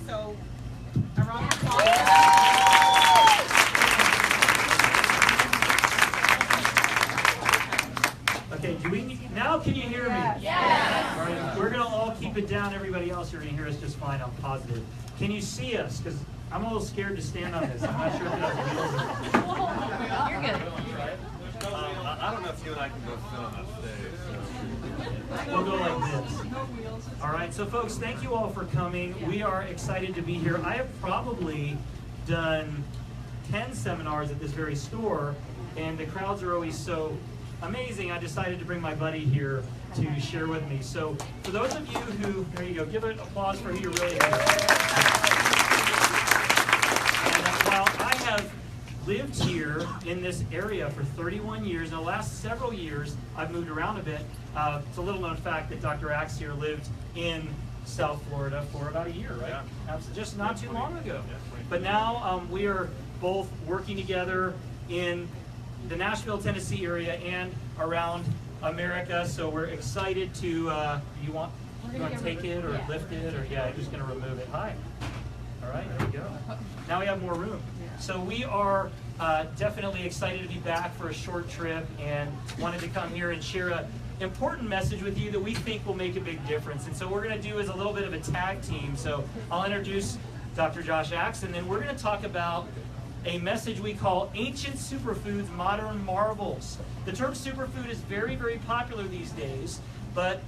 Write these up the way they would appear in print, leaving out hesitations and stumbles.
So, a round of applause. Okay, now can you hear me? Yes. All right, we're going to all keep it down. Everybody else, you're going to hear us just fine, I'm positive. Can you see us? Because I'm a little scared to stand on this. I'm not sure if it has You're good. I don't know if you and I can both fit on that stage. We'll go like this. All right, so folks, thank you all for coming. We are excited to be here. I have probably done 10 seminars at this very store, and the crowds are always so amazing. I decided to bring my buddy here to share with me. So for those of you who, there you go, give an applause for who you're really here. And while I have lived here in this area for 31 years, in the last several years, I've moved around a bit. It's a little known fact that Dr. Axe here lived in South Florida for about a year, right? Yeah. Just not too long ago. But now we are both working together in the Nashville, Tennessee area and around America. So we're excited to, you want to take it or lift it or, yeah, I'm just going to remove it. Hi. All right, there we go. Now we have more room. So we are definitely excited to be back for a short trip and wanted to come here and share an important message with you that we think will make a big difference. And so what we're going to do is a little bit of a tag team. So I'll introduce Dr. Josh Axe, and then we're going to talk about a message we call Ancient Superfoods, Modern Marvels. The term superfood is very, very popular these days, but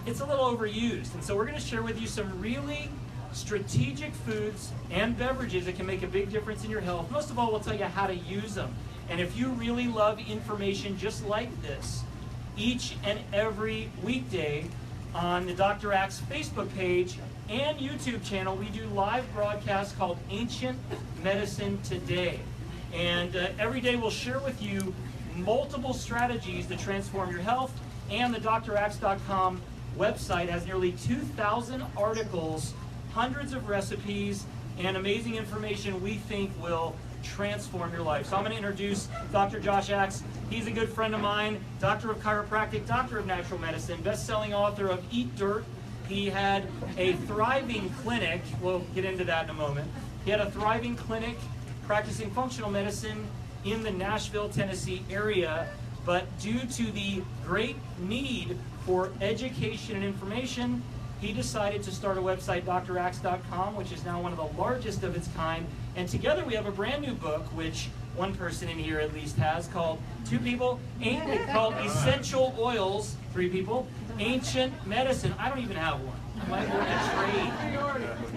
it's a little overused. And so we're going to share with you some really strategic foods and beverages that can make a big difference in your health. Most of all, we'll tell you how to use them. And if you really love information just like this, each and every weekday on the Dr. Axe Facebook page and YouTube channel, we do live broadcasts called Ancient Medicine Today. And every day we'll share with you multiple strategies to transform your health, and the draxe.com website has nearly 2,000 articles, hundreds of recipes, and amazing information we think will transform your life. So I'm going to introduce Dr. Josh Axe. He's a good friend of mine, doctor of chiropractic, doctor of natural medicine, best-selling author of Eat Dirt. He had a thriving clinic. We'll get into that in a moment. He had a thriving clinic practicing functional medicine in the Nashville, Tennessee area, but due to the great need for education and information, he decided to start a website, draxe.com, which is now one of the largest of its kind. And together we have a brand new book, which one person in here at least has, called, 2 people, called Essential Oils, 3 people, Ancient Medicine. I don't even have one. I might work a trade.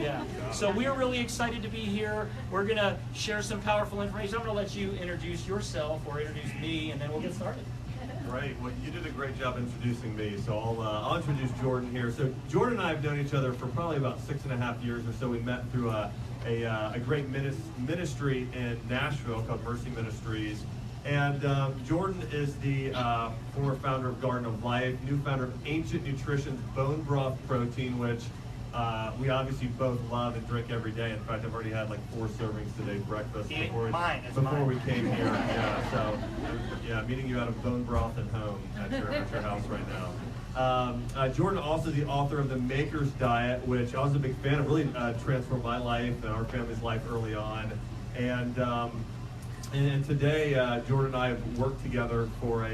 Yeah. So we're really excited to be here. We're going to share some powerful information. I'm going to let you introduce yourself or introduce me, and then we'll get started. Great. Well, you did a great job introducing me, so I'll introduce Jordan here. So Jordan and I have known each other for probably about 6.5 years or so. We met through a great ministry in Nashville called Mercy Ministries. And Jordan is the former founder of Garden of Life, new founder of Ancient Nutrition's Bone Broth Protein, which we obviously both love and drink every day. In fact, I've already had like 4 servings today, breakfast, before we came here. Yeah, so yeah, meeting you out of bone broth and home at your house right now. Jordan also the author of The Maker's Diet, which I was a big fan of. Really transformed my life and our family's life early on. And today, Jordan and I have worked together for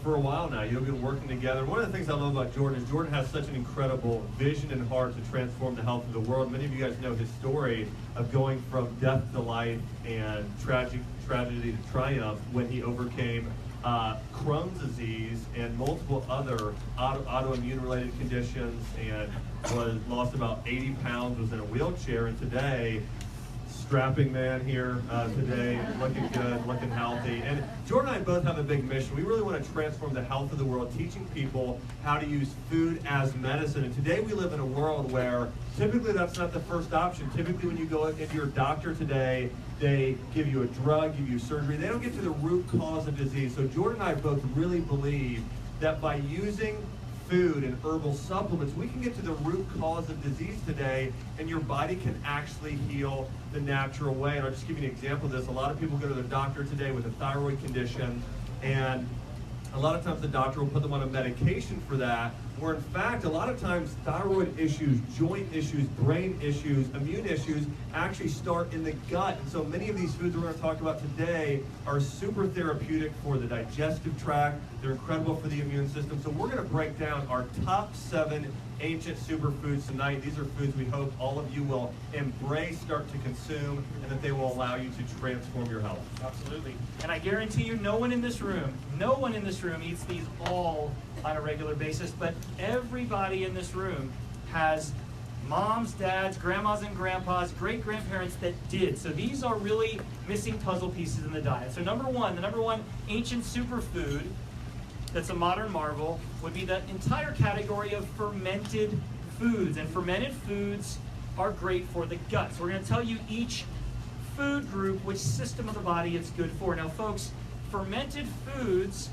for a while now. You've been working together. One of the things I love about Jordan is Jordan has such an incredible vision and heart to transform the health of the world. Many of you guys know his story of going from death to life and tragedy to triumph when he overcame Crohn's disease and multiple other autoimmune-related conditions, and lost about 80 pounds, was in a wheelchair, and today, strapping man here today, looking good, looking healthy. And Jordan and I both have a big mission. We really want to transform the health of the world, teaching people how to use food as medicine. And today we live in a world where typically that's not the first option. Typically when you go into your doctor today, they give you a drug, give you surgery. They don't get to the root cause of disease. So Jordan and I both really believe that by using food and herbal supplements, we can get to the root cause of disease today, and your body can actually heal the natural way. And I'll just give you an example of this. A lot of people go to their doctor today with a thyroid condition, and a lot of times the doctor will put them on a medication for that, where in fact, a lot of times thyroid issues, joint issues, brain issues, immune issues actually start in the gut. And so many of these foods we're going to talk about today are super therapeutic for the digestive tract. They're incredible for the immune system. So we're going to break down our top 7 ancient superfoods tonight. These are foods we hope all of you will embrace, start to consume, and that they will allow you to transform your health. Absolutely. And I guarantee you, no one in this room eats these all on a regular basis, but everybody in this room has moms, dads, grandmas and grandpas, great-grandparents that did. So these are really missing puzzle pieces in the diet. So the number one ancient superfood that's a modern marvel would be the entire category of fermented foods. And fermented foods are great for the gut. So we're going to tell you each food group, which system of the body it's good for. Now folks, fermented foods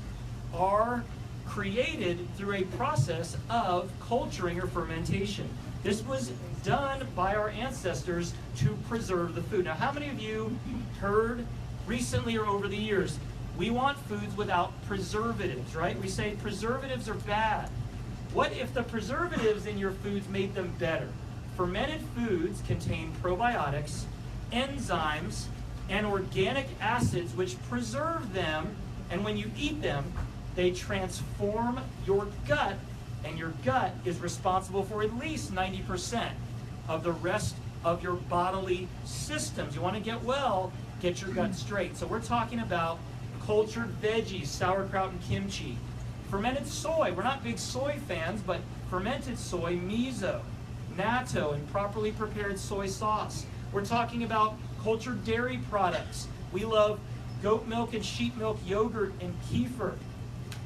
are created through a process of culturing or fermentation. This was done by our ancestors to preserve the food. Now how many of you heard recently or over the years, we want foods without preservatives, right? We say preservatives are bad. What if the preservatives in your foods made them better? Fermented foods contain probiotics, enzymes, and organic acids which preserve them, and when you eat them, they transform your gut, and your gut is responsible for at least 90% of the rest of your bodily systems. You want to get well, get your gut straight. So we're talking about cultured veggies, sauerkraut and kimchi. Fermented soy, we're not big soy fans, but fermented soy, miso, natto, and properly prepared soy sauce. We're talking about cultured dairy products. We love goat milk and sheep milk yogurt and kefir.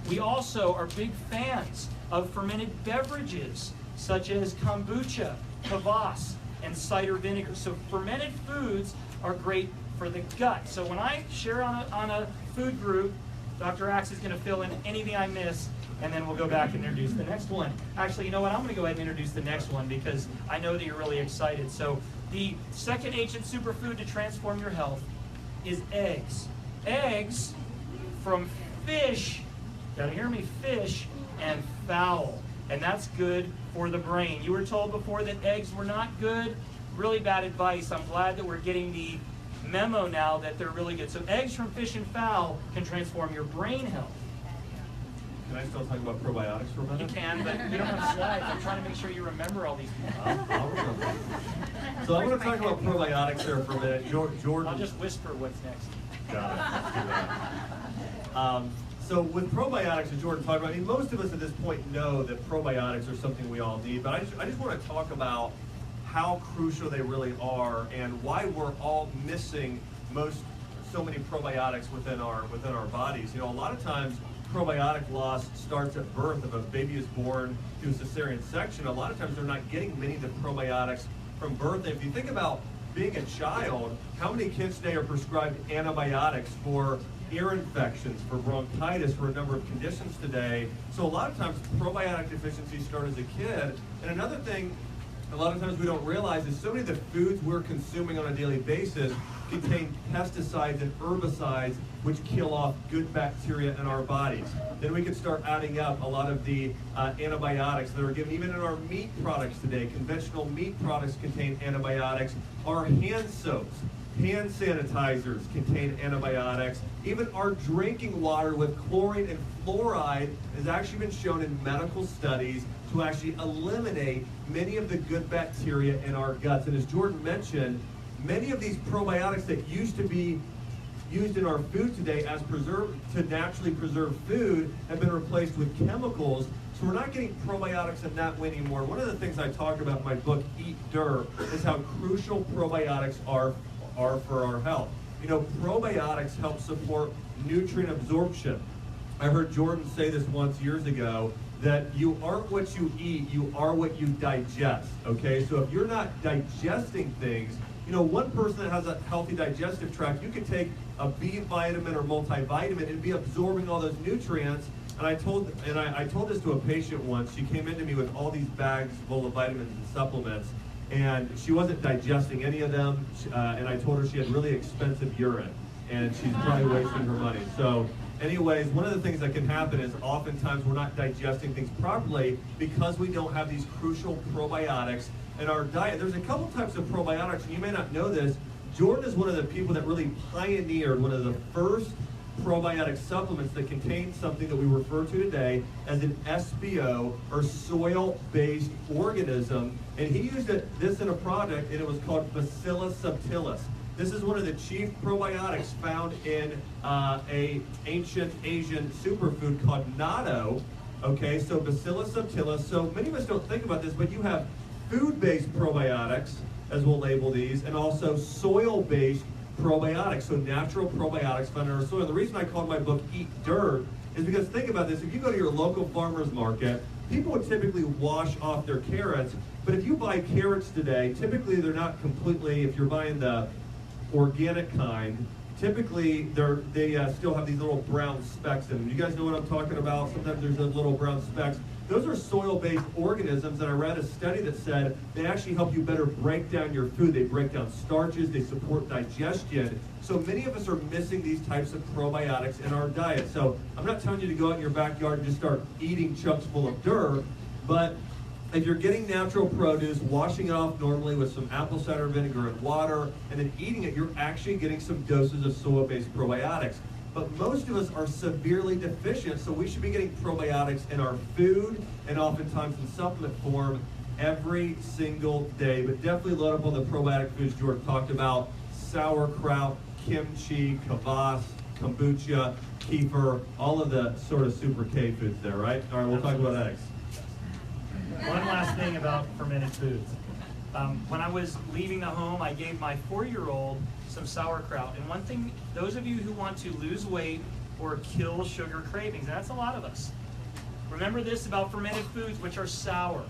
We also are big fans of fermented beverages such as kombucha, kvass, and cider vinegar. So fermented foods are great for the gut. So when I share on a food group, Dr. Axe is going to fill in anything I miss, and then we'll go back and introduce the next one. Actually, you know what? I'm going to go ahead and introduce the next one because I know that you're really excited. So the second ancient superfood to transform your health is eggs. Eggs from fish, gotta hear me, fish and fowl. And that's good for the brain. You were told before that eggs were not good. Really bad advice. I'm glad that we're getting the memo now that they're really good. So eggs from fish and fowl can transform your brain health. Can I still talk about probiotics for a minute? You can, but you don't have slides. I'm trying to make sure you remember all these people. I'll remember. So I'm going to talk about probiotics there for a minute. Jordan. I'll just whisper what's next. Got it. Let's do that. So with probiotics, as Jordan talked about, I mean, most of us at this point know that probiotics are something we all need, but I just want to talk about how crucial they really are and why we're all missing so many probiotics within our bodies. You know, a lot of times probiotic loss starts at birth. If a baby is born through cesarean section, a lot of times they're not getting many of the probiotics from birth. And if you think about being a child, how many kids today are prescribed antibiotics for ear infections, for bronchitis, for a number of conditions today? So a lot of times probiotic deficiencies start as a kid. And another thing a lot of times we don't realize is so many of the foods we're consuming on a daily basis contain pesticides and herbicides which kill off good bacteria in our bodies. Then we can start adding up a lot of the antibiotics that are given even in our meat products today. Conventional meat products contain antibiotics. Our hand soaps, hand sanitizers contain antibiotics. Even our drinking water with chlorine and fluoride has actually been shown in medical studies to actually eliminate many of the good bacteria in our guts. And as Jordan mentioned, many of these probiotics that used to be used in our food today as to naturally preserve food have been replaced with chemicals. So we're not getting probiotics in that way anymore. One of the things I talk about in my book, Eat Dirt, is how crucial probiotics are for our health. You know, probiotics help support nutrient absorption. I heard Jordan say this once years ago, that you aren't what you eat, you are what you digest, okay? So if you're not digesting things, you know, one person that has a healthy digestive tract, you could take a B vitamin or multivitamin and be absorbing all those nutrients. And I told this to a patient once. She came into me with all these bags full of vitamins and supplements, and she wasn't digesting any of them. And I told her she had really expensive urine, and she's probably wasting her money. So anyways, one of the things that can happen is oftentimes we're not digesting things properly because we don't have these crucial probiotics in our diet. There's a couple types of probiotics, and you may not know this. Jordan is one of the people that really pioneered one of the first probiotic supplements that contain something that we refer to today as an SBO, or soil-based organism, and he used this in a product, and it was called Bacillus subtilis. This is one of the chief probiotics found in a ancient Asian superfood called natto. Okay, so Bacillus subtilis. So many of us don't think about this, but you have food-based probiotics, as we'll label these, and also soil-based probiotics, so natural probiotics found in our soil. The reason I called my book Eat Dirt is because think about this. If you go to your local farmer's market, people would typically wash off their carrots, but if you buy carrots today, typically they're not completely, if you're buying the organic kind, typically they still have these little brown specks in them. You guys know what I'm talking about? Sometimes there's those little brown specks. Those are soil-based organisms, and I read a study that said they actually help you better break down your food. They break down starches, they support digestion. So many of us are missing these types of probiotics in our diet. So I'm not telling you to go out in your backyard and just start eating chunks full of dirt, but if you're getting natural produce, washing it off normally with some apple cider vinegar and water, and then eating it, you're actually getting some doses of soil-based probiotics. But most of us are severely deficient, so we should be getting probiotics in our food and oftentimes in supplement form every single day. But definitely load up on the probiotic foods George talked about: sauerkraut, kimchi, kvass, kombucha, kefir, all of the sort of super K foods there, right? All right, we'll talk about eggs. One last thing about fermented foods. When I was leaving the home, I gave my 4-year-old some sauerkraut. And one thing, those of you who want to lose weight or kill sugar cravings, and that's a lot of us, remember this about fermented foods, which are sour.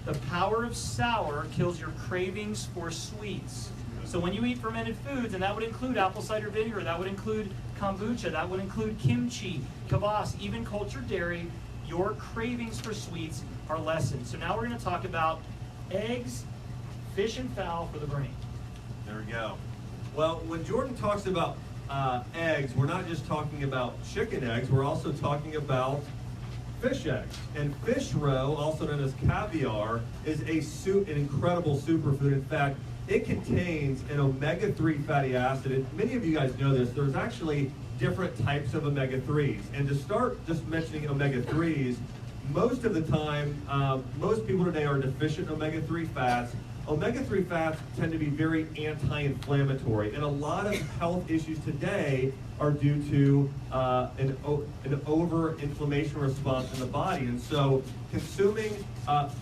The power of sour kills your cravings for sweets. So when you eat fermented foods, and that would include apple cider vinegar, that would include kombucha, that would include kimchi, kvass, even cultured dairy, your cravings for sweets are lessened. So now we're going to talk about eggs, fish and fowl for the brain. There we go. Well, when Jordan talks about eggs, we're not just talking about chicken eggs, we're also talking about fish eggs. And fish roe, also known as caviar, is an incredible superfood. In fact, it contains an omega-3 fatty acid. And many of you guys know this. There's actually different types of omega-3s. And to start just mentioning omega-3s, most of the time, most people today are deficient in omega-3 fats. Omega-3 fats tend to be very anti-inflammatory, and a lot of health issues today are due to an over-inflammation response in the body. And so consuming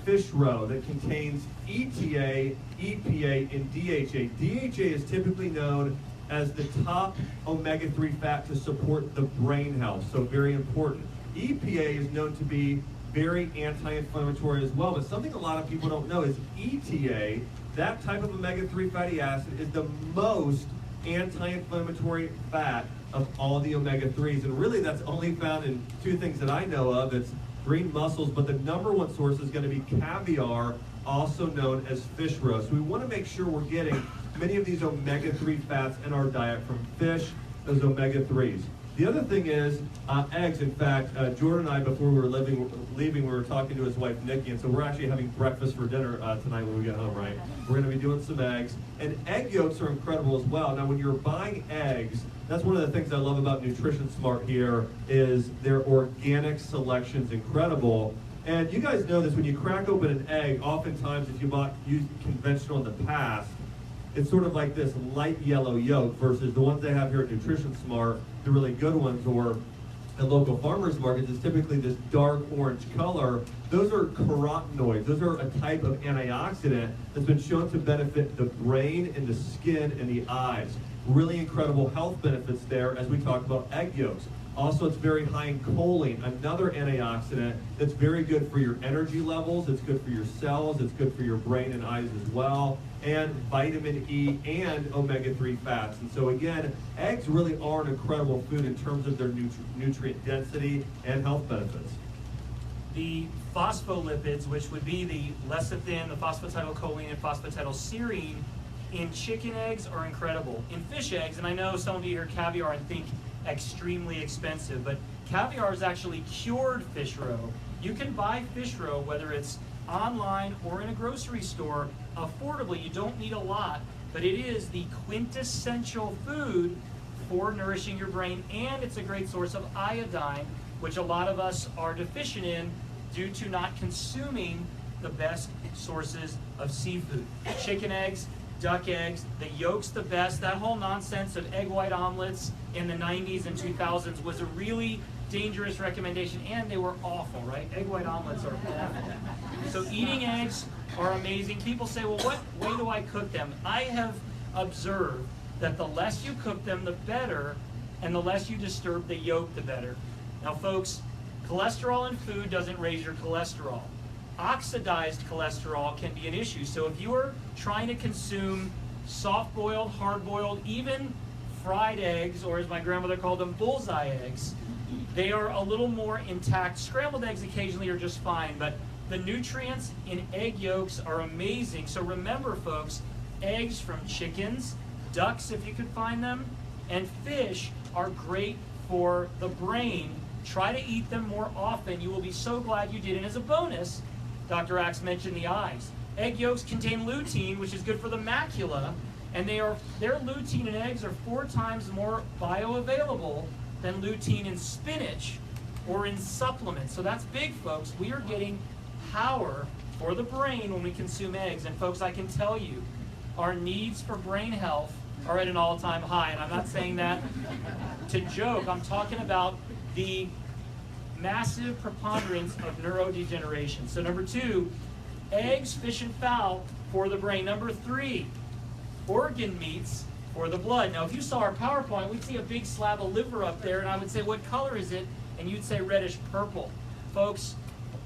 fish roe that contains ETA, EPA, and DHA. DHA is typically known as the top omega-3 fat to support the brain health, so very important. EPA is known to be very anti-inflammatory as well, but something a lot of people don't know is ETA, that type of omega-3 fatty acid, is the most anti-inflammatory fat of all the omega-3s, and really that's only found in two things that I know of. It's green mussels, but the number one source is going to be caviar, also known as fish roe. So we want to make sure we're getting many of these omega-3 fats in our diet from fish, those omega-3s. The other thing is eggs. In fact, Jordan and I, before we were leaving, we were talking to his wife, Nikki, and so we're actually having breakfast for dinner tonight when we get home, right? We're going to be doing some eggs. And egg yolks are incredible as well. Now, when you're buying eggs, that's one of the things I love about Nutrition Smart here is their organic selection's incredible. And you guys know this, when you crack open an egg, oftentimes if you used conventional in the past, it's sort of like this light yellow yolk versus the ones they have here at Nutrition Smart, the really good ones, or at local farmers markets, is typically this dark orange color. Those are carotenoids. Those are a type of antioxidant that's been shown to benefit the brain and the skin and the eyes. Really incredible health benefits there as we talk about egg yolks. Also, it's very high in choline, another antioxidant that's very good for your energy levels, it's good for your cells, it's good for your brain and eyes as well, and vitamin E and omega-3 fats. And so again, eggs really are an incredible food in terms of their nutrient density and health benefits. The phospholipids, which would be the lecithin, the phosphatidylcholine, and phosphatidylserine in chicken eggs, are incredible. In fish eggs, and I know some of you hear caviar and think extremely expensive. But caviar is actually cured fish roe. You can buy fish roe, whether it's online or in a grocery store, affordably. You don't need a lot, but it is the quintessential food for nourishing your brain, and it's a great source of iodine, which a lot of us are deficient in due to not consuming the best sources of seafood. Chicken eggs, duck eggs, the yolk's the best. That whole nonsense of egg white omelets in the 90s and 2000s was a really dangerous recommendation, and they were awful, right? Egg white omelets are awful. So eating eggs are amazing. People say, well, what way do I cook them? I have observed that the less you cook them, the better, and the less you disturb the yolk, the better. Now, folks, cholesterol in food doesn't raise your cholesterol. Oxidized cholesterol can be an issue. So if you're trying to consume soft-boiled, hard-boiled, even fried eggs, or as my grandmother called them, bullseye eggs, they are a little more intact. Scrambled eggs occasionally are just fine, but the nutrients in egg yolks are amazing. So remember, folks, eggs from chickens, ducks if you could find them, and fish are great for the brain. Try to eat them more often. You will be so glad you did. And as a bonus, Dr. Axe mentioned the eyes. Egg yolks contain lutein, which is good for the macula, and their lutein in eggs are 4 times more bioavailable than lutein in spinach or in supplements. So that's big, folks. We are getting power for the brain when we consume eggs. And folks, I can tell you, our needs for brain health are at an all-time high. And I'm not saying that to joke. I'm talking about the massive preponderance of neurodegeneration. So number 2, eggs, fish, and fowl for the brain. Number 3, organ meats for the blood. Now, if you saw our PowerPoint, we'd see a big slab of liver up there, and I would say, what color is it? And you'd say reddish purple. Folks,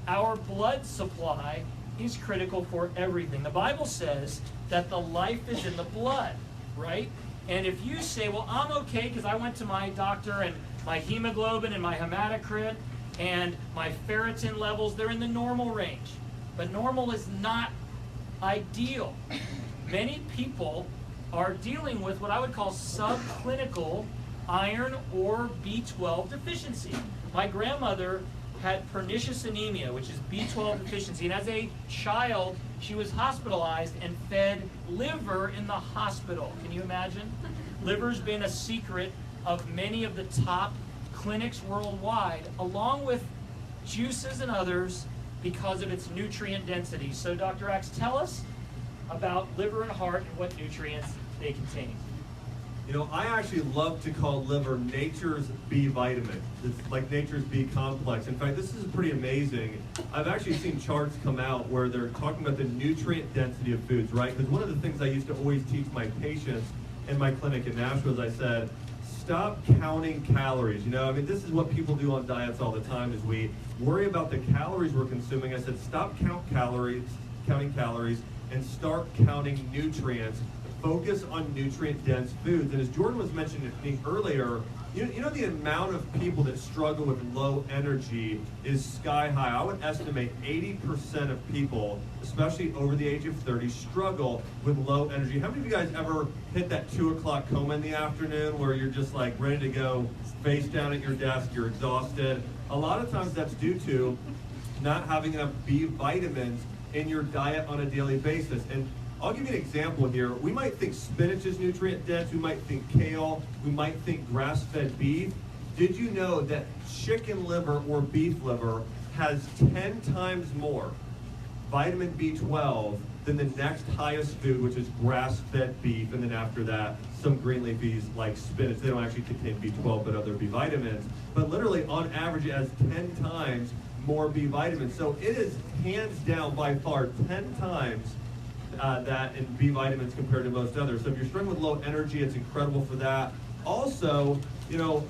our blood supply is critical for everything. The Bible says that the life is in the blood, right? And if you say, well, I'm okay because I went to my doctor and my hemoglobin and my hematocrit and my ferritin levels, they're in the normal range. But normal is not ideal. Many people are dealing with what I would call subclinical iron or B12 deficiency. My grandmother had pernicious anemia, which is B12 deficiency, and as a child, she was hospitalized and fed liver in the hospital. Can you imagine? Liver's been a secret of many of the top clinics worldwide, along with juices and others, because of its nutrient density. So Dr. Axe, tell us about liver and heart and what nutrients they contain. You know, I actually love to call liver nature's B vitamin. It's like nature's B complex. In fact, this is pretty amazing. I've actually seen charts come out where they're talking about the nutrient density of foods, right? Because one of the things I used to always teach my patients in my clinic in Nashville is I said, stop counting calories. You know, I mean, this is what people do on diets all the time is we worry about the calories we're consuming. I said, stop counting calories, and start counting nutrients. Focus on nutrient-dense foods. And as Jordan was mentioning earlier, you know the amount of people that struggle with low energy is sky high. I would estimate 80% of people, especially over the age of 30, struggle with low energy. How many of you guys ever hit that 2 o'clock coma in the afternoon where you're just like ready to go face down at your desk, you're exhausted? A lot of times that's due to not having enough B vitamins in your diet on a daily basis. And I'll give you an example here. We might think spinach is nutrient dense, we might think kale, we might think grass-fed beef. Did you know that chicken liver or beef liver has 10 times more vitamin B12 than the next highest food, which is grass-fed beef, and then after that, some green leafies like spinach. They don't actually contain B12, but other B vitamins. But literally, on average, it has 10 times more B vitamins. So it is hands down by far 10 times that in B vitamins compared to most others. So if you're struggling with low energy, it's incredible for that. Also, you know,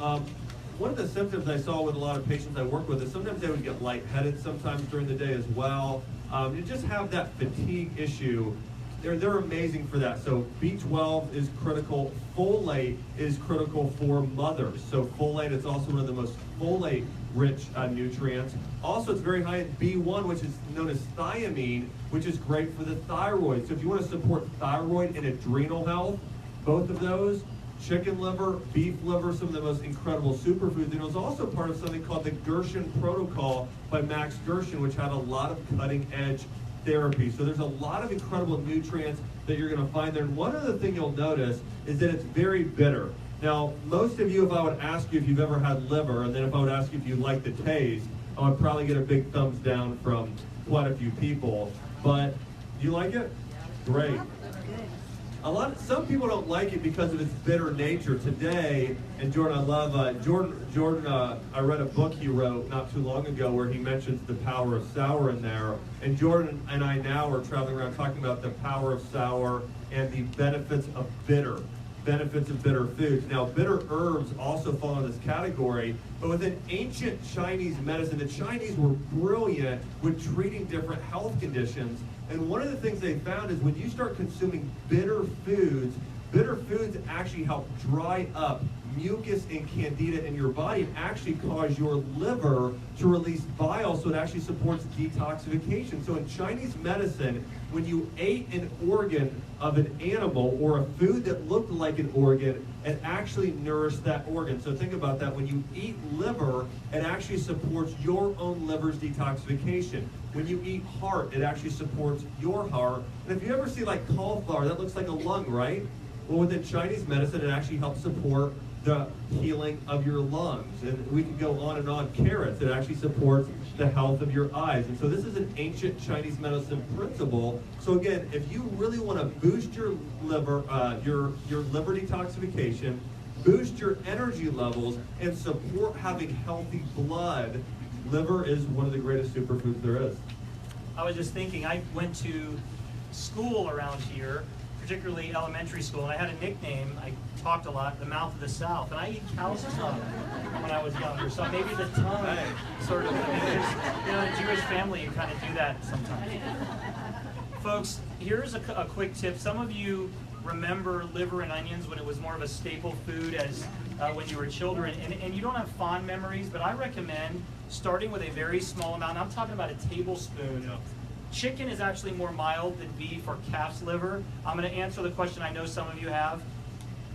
one of the symptoms I saw with a lot of patients I work with is sometimes they would get lightheaded sometimes during the day as well. You just have that fatigue issue. They're amazing for that. So B12 is critical. Folate is critical for mothers. So folate is also one of the most folate-rich nutrients. Also, it's very high in B1, which is known as thiamine, which is great for the thyroid. So if you want to support thyroid and adrenal health, both of those, chicken liver, beef liver, some of the most incredible superfoods. And it was also part of something called the Gershon Protocol by Max Gershon, which had a lot of cutting edge therapy. So there's a lot of incredible nutrients that you're going to find there. And one other thing you'll notice is that it's very bitter. Now, most of you, if I would ask you if you've ever had liver, and then if I would ask you if you like the taste, I would probably get a big thumbs down from quite a few people. But do you like it? Great. Some people don't like it because of its bitter nature. Today, and Jordan, I love Jordan. I read a book he wrote not too long ago where he mentions the power of sour in there. And Jordan and I now are traveling around talking about the power of sour and the benefits of bitter foods. Now, bitter herbs also fall in this category, but within ancient Chinese medicine, the Chinese were brilliant with treating different health conditions. And one of the things they found is when you start consuming bitter foods actually help dry up mucus and candida in your body and actually cause your liver to release bile, so it actually supports detoxification. So in Chinese medicine, when you ate an organ of an animal or a food that looked like an organ, it actually nourished that organ. So think about that. When you eat liver, it actually supports your own liver's detoxification. When you eat heart, it actually supports your heart. And if you ever see like cauliflower, that looks like a lung, right? Well, within Chinese medicine, it actually helps support the healing of your lungs. And we can go on and on. Carrots, it actually supports the health of your eyes. And so this is an ancient Chinese medicine principle. So again, if you really want to boost your liver detoxification, boost your energy levels, and support having healthy blood, liver is one of the greatest superfoods there is. I was just thinking, I went to school around here, particularly elementary school, and I had a nickname. I talked a lot, the mouth of the South, and I eat cow's tongue when I was younger. So maybe the tongue sort of, in a Jewish family, you kind of do that sometimes. Folks, here's a quick tip. Some of you remember liver and onions when it was more of a staple food as when you were children, and you don't have fond memories, but I recommend starting with a very small amount. I'm talking about a tablespoon. Chicken is actually more mild than beef or calf's liver. I'm going to answer the question I know some of you have.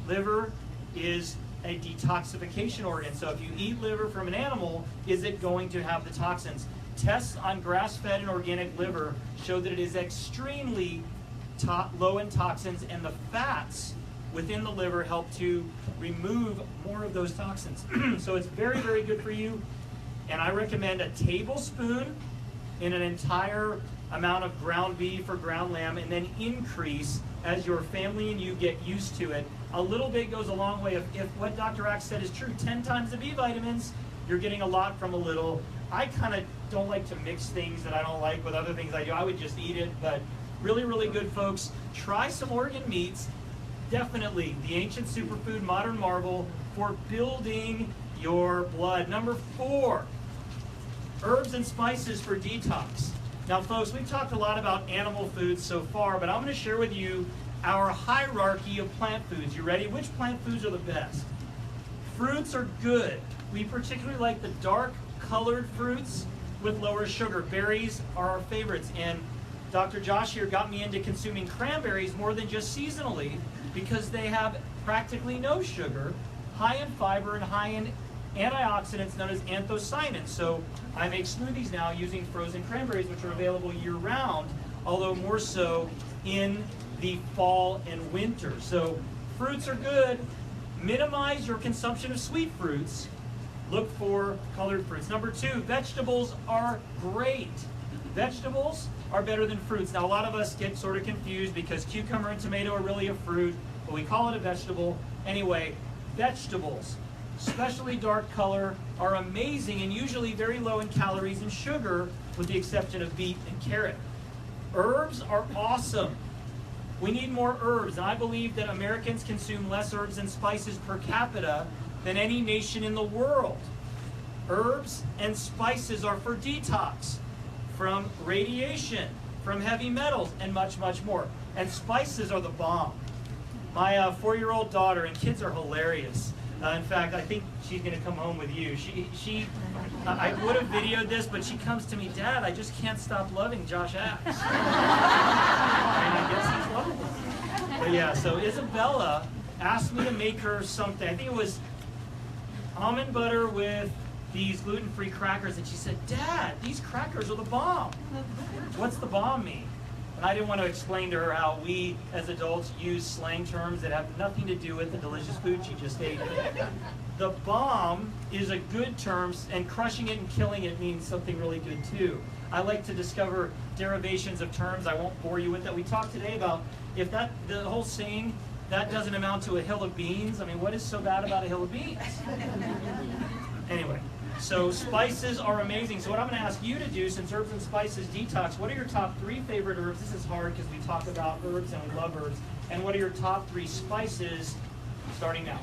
Liver is a detoxification organ. So if you eat liver from an animal, is it going to have the toxins? Tests on grass-fed and organic liver show that it is extremely low in toxins, and the fats within the liver help to remove more of those toxins. So it's very, very good for you. And I recommend a tablespoon in an entire amount of ground beef or ground lamb, and then increase as your family and you get used to it. A little bit goes a long way. If what Dr. Axe said is true, 10 times the B vitamins, you're getting a lot from a little. I kind of don't like to mix things that I don't like with other things I do. I would just eat it, but really, really good, folks. Try some organ meats. Definitely the ancient superfood, modern marvel for building your blood. Number 4, herbs and spices for detox. Now, folks, we've talked a lot about animal foods so far, but I'm going to share with you our hierarchy of plant foods. You ready? Which plant foods are the best? Fruits are good. We particularly like the dark colored fruits with lower sugar. Berries are our favorites, and Dr. Josh here got me into consuming cranberries more than just seasonally because they have practically no sugar, high in fiber, and high in antioxidants known as anthocyanins. So I make smoothies now using frozen cranberries, which are available year-round, although more so in the fall and winter. So fruits are good. Minimize your consumption of sweet fruits. Look for colored fruits. Number 2, vegetables are great. Vegetables are better than fruits. Now, a lot of us get sort of confused because cucumber and tomato are really a fruit, but we call it a vegetable. Anyway, vegetables, especially dark color, are amazing and usually very low in calories and sugar, with the exception of beet and carrot. Herbs are awesome. We need more herbs, and I believe that Americans consume less herbs and spices per capita than any nation in the world. Herbs and spices are for detox from radiation, from heavy metals, and much, much more. And spices are the bomb. My 4-year-old daughter, and kids are hilarious. In fact, I think she's going to come home with you. I would have videoed this, but she comes to me, Dad, I just can't stop loving Josh Axe. And I guess he's lovable. But yeah, so Isabella asked me to make her something. I think it was almond butter with these gluten-free crackers, and she said, "Dad, these crackers are the bomb." What's the bomb mean? And I didn't want to explain to her how we as adults use slang terms that have nothing to do with the delicious food she just ate. The bomb is a good term, and crushing it and killing it means something really good too. I like to discover derivations of terms. I won't bore you with that. We talked today about if the whole saying, that doesn't amount to a hill of beans. I mean, what is so bad about a hill of beans? Anyway, so spices are amazing. So what I'm going to ask you to do, since herbs and spices detox, what are your top 3 favorite herbs? This is hard because we talk about herbs and we love herbs. And what are your top 3 spices starting now?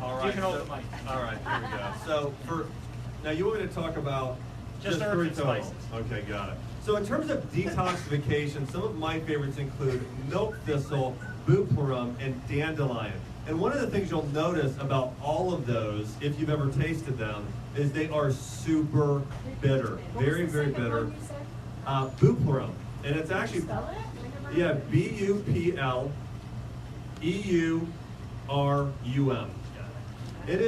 All right. You can hold the mic. All right, here we go. So now you want me to talk about Just herbs 3 and total. spices. Okay, got it. So in terms of detoxification, some of my favorites include milk thistle, bupleurum, and dandelion. And one of the things you'll notice about all of those, if you've ever tasted them, is they are super bitter. Very, very bitter. Bupleurum. And it's actually, yeah, Bupleum. It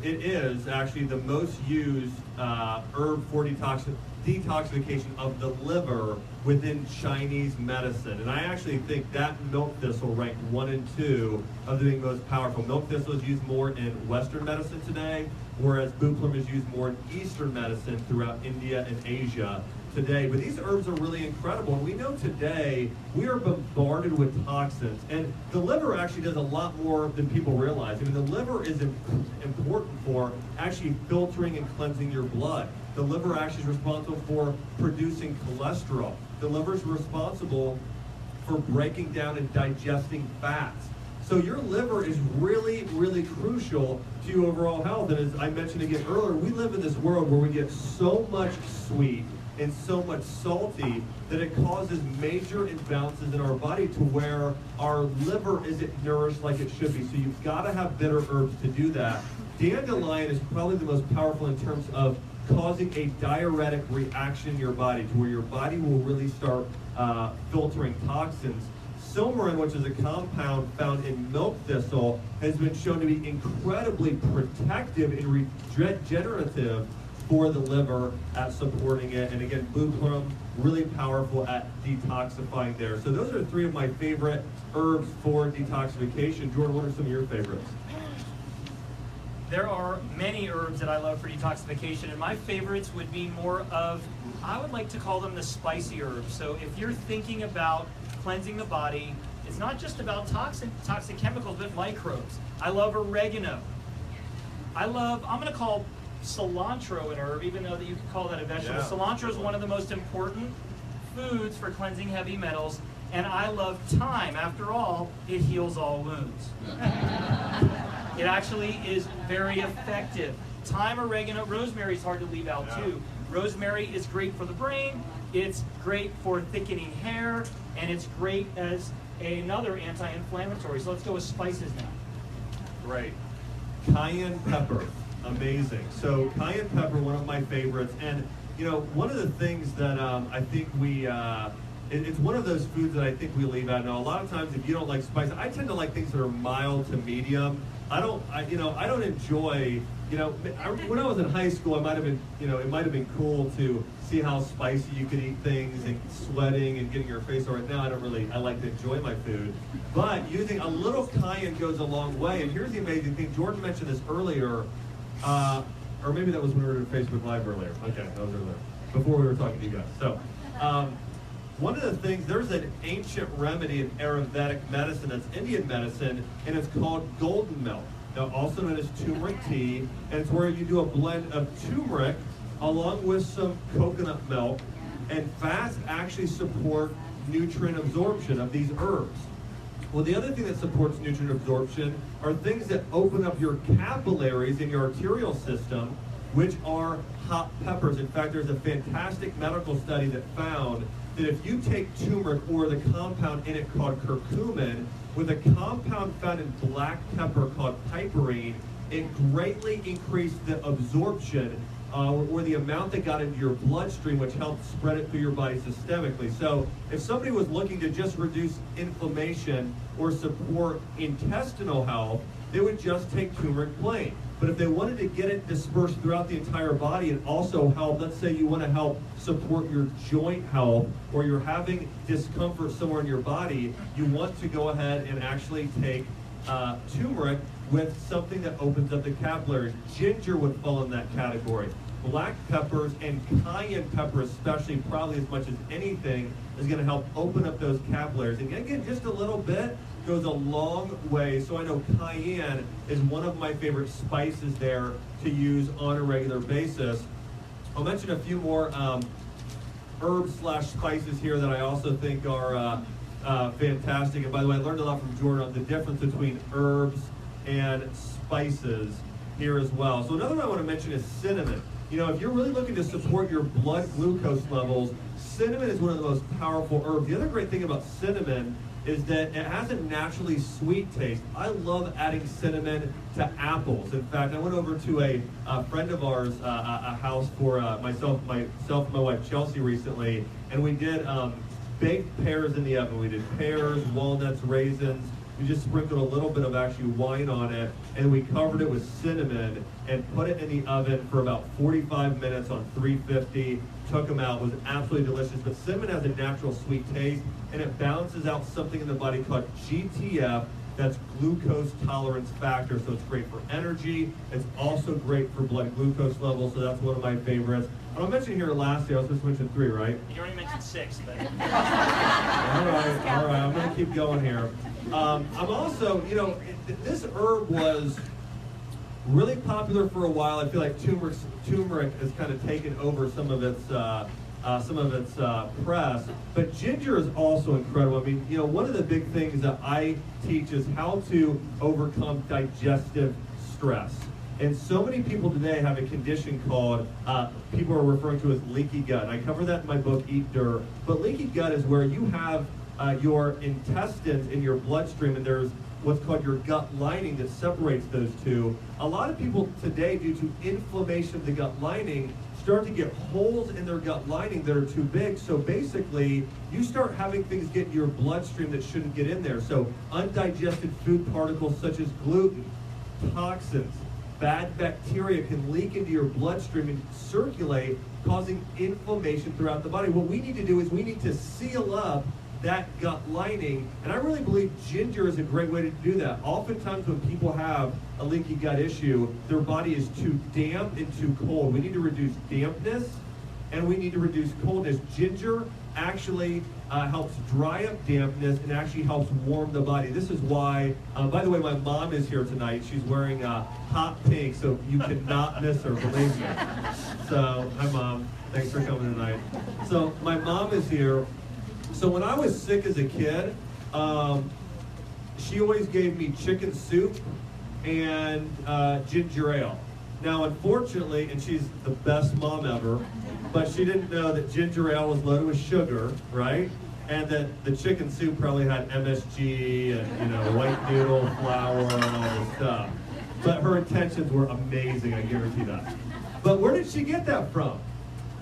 is actually the most used herb for detoxification of the liver within Chinese medicine. And I actually think that milk thistle ranked 1 and 2 of the being most powerful. Milk thistle is used more in Western medicine today, whereas bupleurum is used more in Eastern medicine throughout India and Asia today. But these herbs are really incredible. And we know today we are bombarded with toxins. And the liver actually does a lot more than people realize. I mean, the liver is important for actually filtering and cleansing your blood. The liver actually is responsible for producing cholesterol. The liver is responsible for breaking down and digesting fats. So your liver is really, really crucial to your overall health. And as I mentioned again earlier, we live in this world where we get so much sweet and so much salty that it causes major imbalances in our body to where our liver isn't nourished like it should be. So you've got to have bitter herbs to do that. Dandelion is probably the most powerful in terms of causing a diuretic reaction in your body to where your body will really start filtering toxins. Silmarin, which is a compound found in milk thistle, has been shown to be incredibly protective and regenerative for the liver at supporting it. And again, bupleurum, really powerful at detoxifying there. So those are 3 of my favorite herbs for detoxification. Jordan, what are some of your favorites? There are many herbs that I love for detoxification, and my favorites would be more of, I would like to call them the spicy herbs. So if you're thinking about cleansing the body, it's not just about toxic chemicals, but microbes. I love oregano. I'm going to call cilantro an herb, even though that you could call that a vegetable. Yeah. Cilantro is one of the most important foods for cleansing heavy metals, and I love thyme. After all, it heals all wounds. It actually is very effective. Thyme, oregano, rosemary is hard to leave out too. Rosemary is great for the brain, it's great for thickening hair, and it's great as another anti-inflammatory. So let's go with spices now. Great. Cayenne pepper, amazing. So cayenne pepper, one of my favorites. And you know, one of the things that I think it's one of those foods that I think we leave out. Now, a lot of times, if you don't like spices, I tend to like things that are mild to medium. I don't enjoy, when I was in high school, it might have been cool to see how spicy you could eat things and sweating and getting your face all right. Now, I like to enjoy my food. But using a little cayenne goes a long way. And here's the amazing thing. Jordan mentioned this earlier, or maybe that was when we were doing Facebook Live earlier. Okay, that was earlier, before we were talking to you guys. So, one of the things, there's an ancient remedy in Ayurvedic medicine, that's Indian medicine, and it's called golden milk. Now, also known as turmeric tea, and it's where you do a blend of turmeric along with some coconut milk, and fats actually support nutrient absorption of these herbs. Well, the other thing that supports nutrient absorption are things that open up your capillaries in your arterial system, which are hot peppers. In fact, there's a fantastic medical study that found that if you take turmeric or the compound in it called curcumin with a compound found in black pepper called piperine, it greatly increased the absorption or the amount that got into your bloodstream, which helped spread it through your body systemically. So if somebody was looking to just reduce inflammation or support intestinal health, they would just take turmeric plain. But if they wanted to get it dispersed throughout the entire body and also help, let's say you want to help support your joint health, or you're having discomfort somewhere in your body, you want to go ahead and actually take turmeric with something that opens up the capillaries. Ginger would fall in that category. Black peppers and cayenne pepper especially, probably as much as anything, is going to help open up those capillaries. And again, just a little bit goes a long way. So I know cayenne is one of my favorite spices there to use on a regular basis. I'll mention a few more herbs / spices here that I also think are fantastic. And by the way, I learned a lot from Jordan on the difference between herbs and spices here as well. So another one I want to mention is cinnamon. You know, if you're really looking to support your blood glucose levels, cinnamon is one of the most powerful herbs. The other great thing about cinnamon is that it has a naturally sweet taste. I love adding cinnamon to apples. In fact, I went over to a friend of ours, a house for myself and my wife Chelsea recently, and we did baked pears in the oven. We did pears, walnuts, raisins. We just sprinkled a little bit of actually wine on it, and we covered it with cinnamon and put it in the oven for about 45 minutes on 350. Took them out. It was absolutely delicious. But cinnamon has a natural sweet taste, and it balances out something in the body called GTF. That's glucose tolerance factor. So it's great for energy. It's also great for blood glucose levels. So that's one of my favorites. I'll mention here lastly, I was supposed to mention 3, right? You already mentioned 6, but all right. I'm going to keep going here. I'm also, you know, this herb was really popular for a while. I feel like turmeric has kind of taken over some of its press, but ginger is also incredible. I mean, you know, one of the big things that I teach is how to overcome digestive stress. And so many people today have a condition called, people are referring to as leaky gut. And I cover that in my book, Eat Dirt. But leaky gut is where you have your intestines in your bloodstream, and there's what's called your gut lining that separates those two. A lot of people today, due to inflammation of the gut lining, start to get holes in their gut lining that are too big. So basically, you start having things get in your bloodstream that shouldn't get in there. So undigested food particles such as gluten, toxins, bad bacteria can leak into your bloodstream and circulate, causing inflammation throughout the body. What we need to do is we need to seal up that gut lining, and I really believe ginger is a great way to do that. Oftentimes when people have a leaky gut issue, their body is too damp and too cold. We need to reduce dampness, and we need to reduce coldness. Ginger actually helps dry up dampness and actually helps warm the body. This is why, by the way, my mom is here tonight. She's wearing hot pink, so you cannot miss her, believe me. So, hi Mom, thanks for coming tonight. So my mom is here. So when I was sick as a kid, she always gave me chicken soup and ginger ale. Now, unfortunately, and she's the best mom ever, but she didn't know that ginger ale was loaded with sugar, right? And that the chicken soup probably had MSG and, you know, white noodle flour and all this stuff. But her intentions were amazing, I guarantee that. But where did she get that from?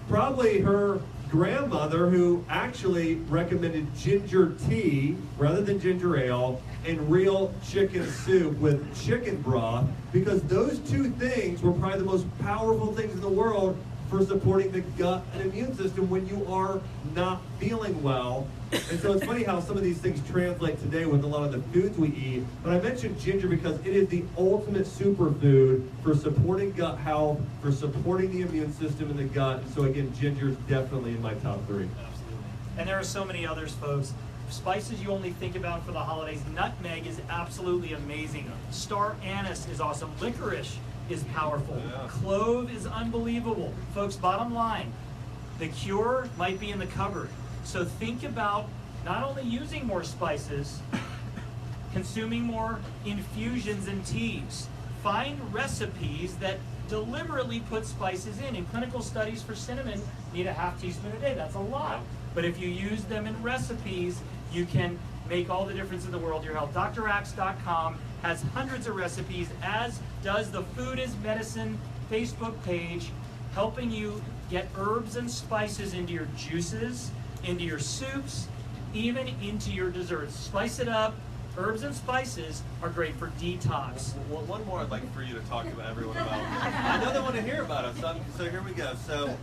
Probably her grandmother, who actually recommended ginger tea rather than ginger ale and real chicken soup with chicken broth, because those two things were probably the most powerful things in the world for supporting the gut and immune system when you are not feeling well. And so it's funny how some of these things translate today with a lot of the foods we eat. But I mentioned ginger because it is the ultimate superfood for supporting gut health, for supporting the immune system in the gut. And so again, ginger is definitely in my top 3. absolutely. And there are so many others, folks. Spices you only think about for the holidays. Nutmeg is absolutely amazing. Star anise is awesome. Licorice is powerful. Yeah. Clove is unbelievable. Folks, bottom line, the cure might be in the cupboard. So think about not only using more spices, consuming more infusions and teas. Find recipes that deliberately put spices in. In clinical studies for cinnamon, you need a ½ teaspoon a day. That's a lot. But if you use them in recipes, you can make all the difference in the world. Your health. DrAxe.com has hundreds of recipes, as does the Food is Medicine Facebook page. helping you get herbs and spices into your juices, into your soups, even into your desserts. Spice it up. Herbs and spices are great for detox. Well, one more I'd like for you to talk to everyone about. I know they want to hear about it, so here we go. So,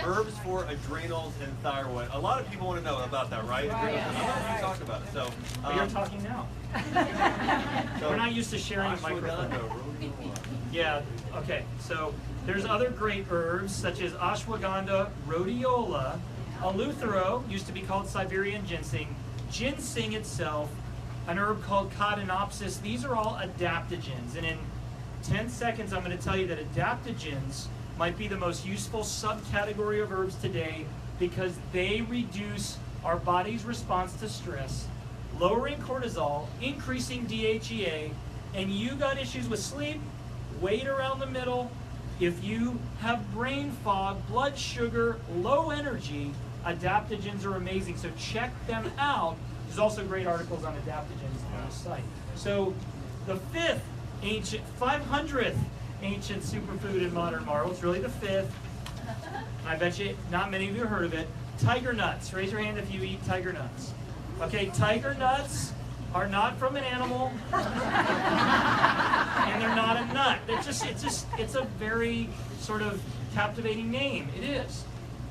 herbs for adrenals and thyroid. A lot of people want to know about that, right? I know we talked about it. So, But you're talking now. so We're not used to sharing a microphone. Yeah, okay. So there's other great herbs such as ashwagandha, rhodiola, eleuthero, used to be called Siberian ginseng, ginseng itself, an herb called codonopsis. These are all adaptogens. And in 10 seconds, I'm going to tell you that adaptogens might be the most useful subcategory of herbs today because they reduce our body's response to stress, lowering cortisol, increasing DHEA, and you got issues with sleep, weight around the middle, if you have brain fog, blood sugar, low energy, adaptogens are amazing. So check them out. There's also great articles on adaptogens on the site. So the 500th ancient superfood in modern marvel, it's really the 5th. I bet you not many of you have heard of it. Tiger nuts. Raise your hand if you eat tiger nuts. Okay, tiger nuts are not from an animal, and they're not a nut. It's a very sort of captivating name. It is.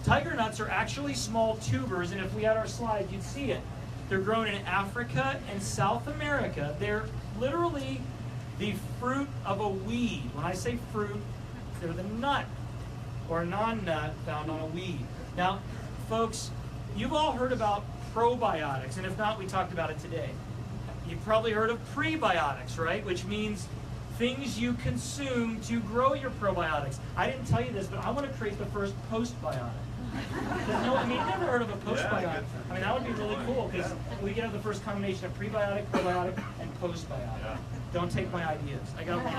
Tiger nuts are actually small tubers, and if we had our slide, you'd see it. They're grown in Africa and South America. They're literally the fruit of a weed. When I say fruit, they're the nut or non-nut found on a weed. Now, folks, you've all heard about probiotics, and if not, we talked about it today. You've probably heard of prebiotics, right? Which means things you consume to grow your probiotics. I didn't tell you this, but I want to create the first postbiotic. No, I mean, you've never heard of a postbiotic. I mean, that would be really cool because we could have the first combination of prebiotic, probiotic, and postbiotic. Yeah. Don't take my ideas. I got one.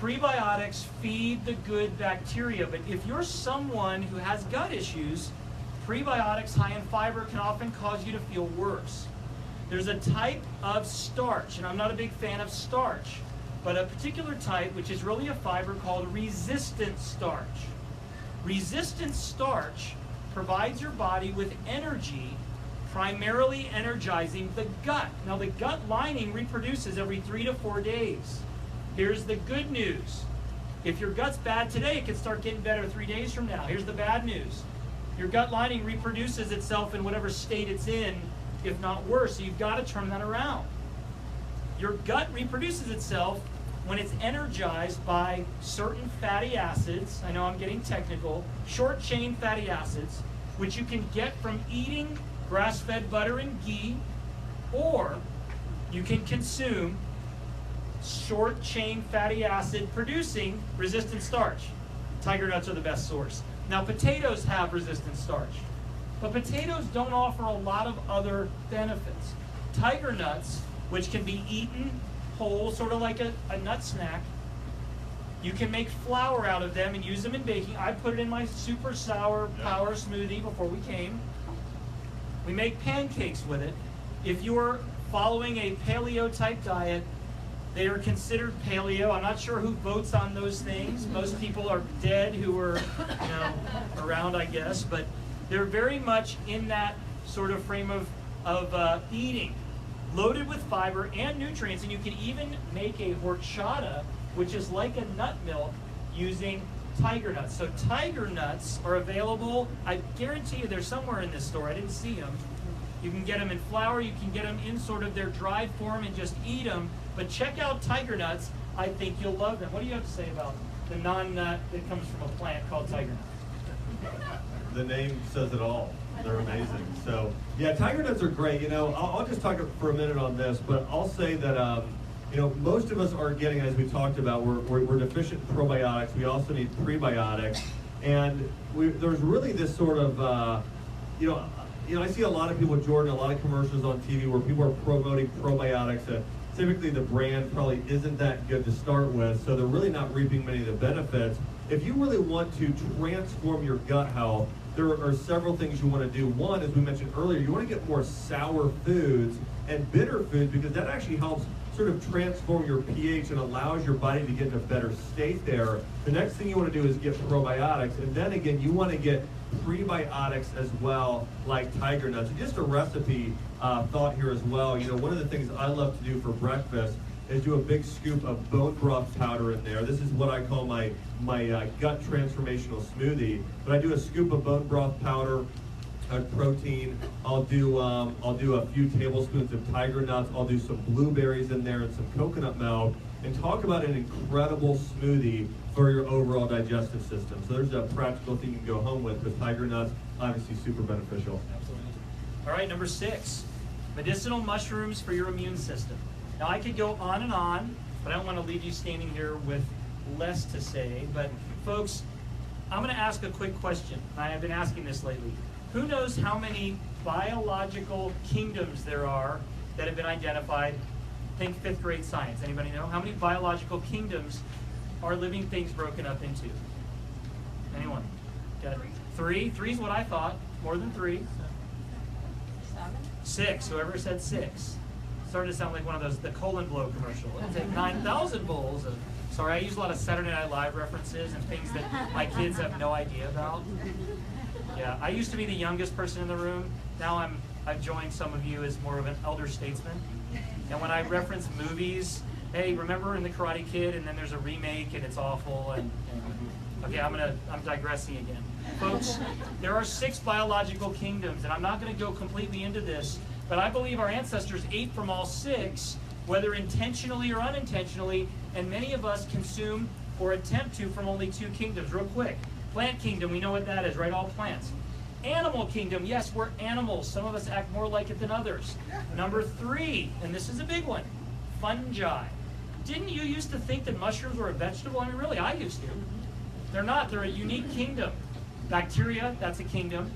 Prebiotics feed the good bacteria, but if you're someone who has gut issues, prebiotics high in fiber can often cause you to feel worse. There's a type of starch, and I'm not a big fan of starch, but a particular type, which is really a fiber called resistant starch. Resistant starch provides your body with energy, primarily energizing the gut. Now, the gut lining reproduces every 3 to 4 days. Here's the good news. If your gut's bad today, it can start getting better 3 days from now. Here's the bad news. Your gut lining reproduces itself in whatever state it's in, if not worse, so you've got to turn that around. Your gut reproduces itself when it's energized by certain fatty acids. I know I'm getting technical. Short-chain fatty acids, which you can get from eating grass-fed butter and ghee, or you can consume short-chain fatty acid producing resistant starch. Tiger nuts are the best source. Now, potatoes have resistant starch, but potatoes don't offer a lot of other benefits. Tiger nuts, which can be eaten whole, sort of like a nut snack, you can make flour out of them and use them in baking. I put it in my super sour power smoothie before we came. We make pancakes with it. If you're following a paleo type diet, they are considered paleo. I'm not sure who votes on those things. Most people are dead who were, around, I guess. But they're very much in that sort of frame of eating, loaded with fiber and nutrients. And you can even make a horchata, which is like a nut milk, using tiger nuts. So tiger nuts are available. I guarantee you they're somewhere in this store. I didn't see them. You can get them in flour. You can get them in sort of their dried form and just eat them. But check out tiger nuts. I think you'll love them. What do you have to say about the non-nut that comes from a plant called tiger nut? The name says it all. They're amazing. So, yeah, tiger nuts are great. I'll just talk for a minute on this, but I'll say that, most of us are getting, as we talked about, we're deficient in probiotics. We also need prebiotics. And there's really this sort of, I see a lot of people, Jordan, a lot of commercials on TV where people are promoting probiotics. Typically, the brand probably isn't that good to start with, so they're really not reaping many of the benefits. If you really want to transform your gut health, there are several things you want to do. One, as we mentioned earlier, you want to get more sour foods and bitter foods because that actually helps sort of transform your pH and allows your body to get in a better state there. The next thing you want to do is get probiotics, and then again, you want to get prebiotics as well, like tiger nuts. And just a recipe thought here as well. You know, one of the things I love to do for breakfast is do a big scoop of bone broth powder in there. This is what I call my gut transformational smoothie. But I do a scoop of bone broth powder, protein. I'll do a few tablespoons of tiger nuts. I'll do some blueberries in there and some coconut milk, and talk about an incredible smoothie for your overall digestive system. So there's a practical thing you can go home with tiger nuts, obviously super beneficial. Absolutely. All right, number 6, medicinal mushrooms for your immune system. Now I could go on and on, but I don't want to leave you standing here with less to say. But folks, I'm going to ask a quick question. I have been asking this lately. Who knows how many biological kingdoms there are that have been identified? Think 5th grade science. Anybody know? How many biological kingdoms are living things broken up into? Anyone? Got it? 3? 3 is what I thought. More than 3. 6. Whoever said 6. Started to sound like one of those, the colon blow commercial. It'll take 9,000 bowls of... Sorry, I use a lot of Saturday Night Live references and things that my kids have no idea about. Yeah, I used to be the youngest person in the room. Now I've joined some of you as more of an elder statesman. And when I reference movies, hey, remember in The Karate Kid, and then there's a remake and it's awful, and okay, I'm digressing again. Folks, there are 6 biological kingdoms, and I'm not going to go completely into this, but I believe our ancestors ate from all 6, whether intentionally or unintentionally, and many of us consume or attempt to from only 2 kingdoms. Real quick, plant kingdom, we know what that is, right? All plants. Animal kingdom, yes, we're animals. Some of us act more like it than others. Number 3, and this is a big one, fungi. Didn't you used to think that mushrooms were a vegetable? I mean, really, I used to. They're not. They're a unique kingdom. Bacteria, that's a kingdom.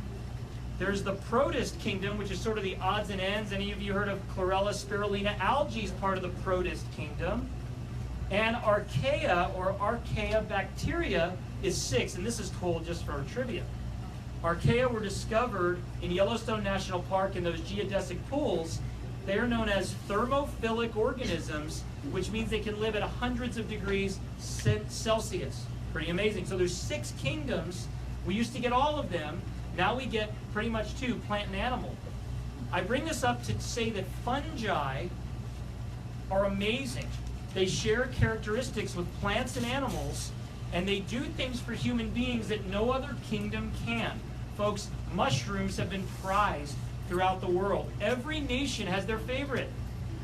There's the protist kingdom, which is sort of the odds and ends. Any of you heard of Chlorella spirulina? Algae is part of the protist kingdom. And archaea, or archaea bacteria, is 6. And this is cool just for trivia. Archaea were discovered in Yellowstone National Park in those geodesic pools. They are known as thermophilic organisms, which means they can live at hundreds of degrees Celsius. Pretty amazing. So there's 6 kingdoms. We used to get all of them. Now we get pretty much 2, plant and animal. I bring this up to say that fungi are amazing. They share characteristics with plants and animals, and they do things for human beings that no other kingdom can. Folks, mushrooms have been prized throughout the world. Every nation has their favorite.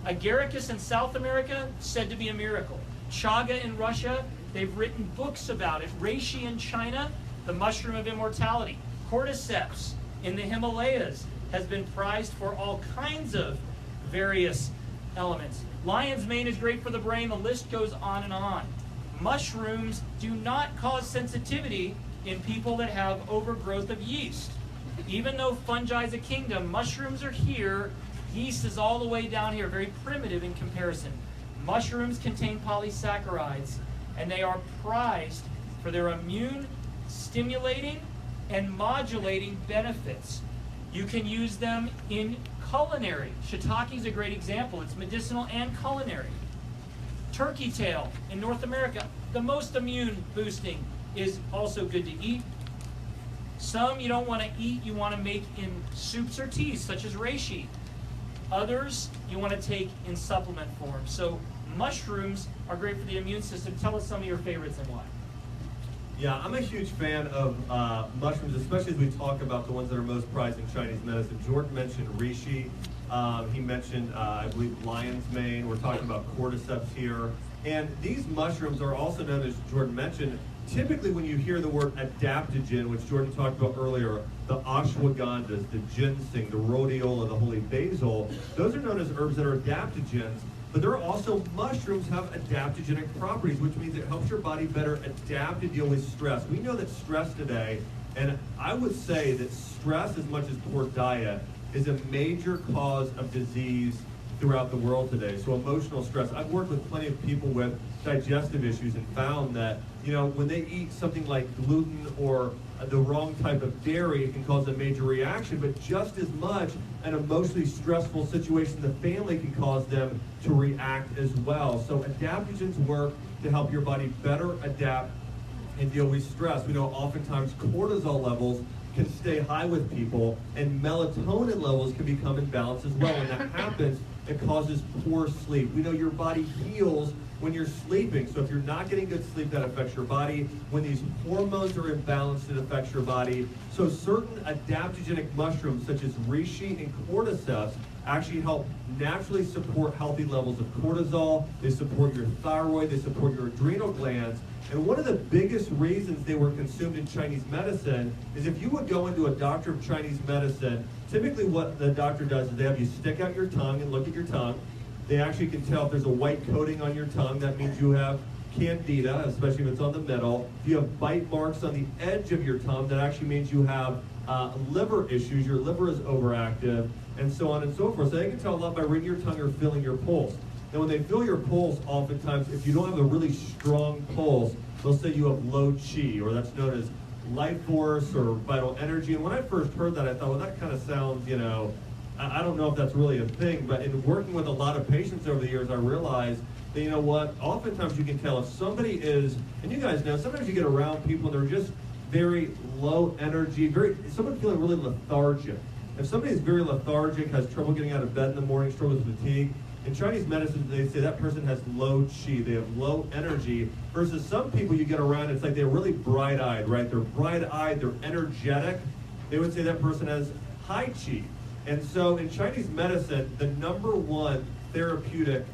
Agaricus in South America, said to be a miracle. Chaga in Russia, they've written books about it. Reishi in China, the mushroom of immortality. Cordyceps in the Himalayas has been prized for all kinds of various elements. Lion's mane is great for the brain. The list goes on and on. Mushrooms do not cause sensitivity in people that have overgrowth of yeast. Even though fungi is a kingdom, mushrooms are here. Yeast is all the way down here, very primitive in comparison. Mushrooms contain polysaccharides, and they are prized for their immune stimulating and modulating benefits. You can use them in culinary. Shiitake is a great example. It's medicinal and culinary. Turkey tail in North America, the most immune boosting, is also good to eat. Some you don't want to eat, you want to make in soups or teas, such as reishi. Others you want to take in supplement form. So mushrooms are great for the immune system. Tell us some of your favorites and why. Yeah, I'm a huge fan of mushrooms, especially as we talk about the ones that are most prized in Chinese medicine. Jordan mentioned reishi. He mentioned, I believe, lion's mane. We're talking about cordyceps here. And these mushrooms are also known, as Jordan mentioned, typically when you hear the word adaptogen, which Jordan talked about earlier, the ashwagandhas, the ginseng, the rhodiola, the holy basil, those are known as herbs that are adaptogens. But there are also mushrooms have adaptogenic properties, which means it helps your body better adapt to deal with stress. We know that stress today, and I would say that stress, as much as poor diet, is a major cause of disease throughout the world today. So emotional stress. I've worked with plenty of people with digestive issues and found that, you know, when they eat something like gluten or the wrong type of dairy, it can cause a major reaction, but just as much an emotionally stressful situation in the family can cause them to react as well. So adaptogens work to help your body better adapt and deal with stress. We know oftentimes cortisol levels can stay high with people, and melatonin levels can become imbalanced as well. When that happens, it causes poor sleep. We know your body heals when you're sleeping, so if you're not getting good sleep, that affects your body. When these hormones are imbalanced, it affects your body. So certain adaptogenic mushrooms, such as reishi and cordyceps, actually help naturally support healthy levels of cortisol. They support your thyroid, they support your adrenal glands. And one of the biggest reasons they were consumed in Chinese medicine is if you would go into a doctor of Chinese medicine, typically what the doctor does is they have you stick out your tongue and look at your tongue. They actually can tell if there's a white coating on your tongue, that means you have candida, especially if it's on the middle. If you have bite marks on the edge of your tongue, that actually means you have liver issues, your liver is overactive, and so on and so forth. So they can tell a lot by reading your tongue or feeling your pulse. Now when they feel your pulse, oftentimes, if you don't have a really strong pulse, they'll say you have low qi, or that's known as life force or vital energy. And when I first heard that, I thought, well, that kind of sounds, you know, I don't know if that's really a thing, but in working with a lot of patients over the years, I realized that, you know what, oftentimes you can tell if somebody is, and you guys know, sometimes you get around people and they're just very low energy, someone feeling really lethargic. If somebody is very lethargic, has trouble getting out of bed in the morning, struggles with fatigue, in Chinese medicine, they say that person has low qi, they have low energy, versus some people you get around, it's like they're really bright-eyed, right? They're bright-eyed, they're energetic. They would say that person has high qi. And so in Chinese medicine, the #1 therapeutic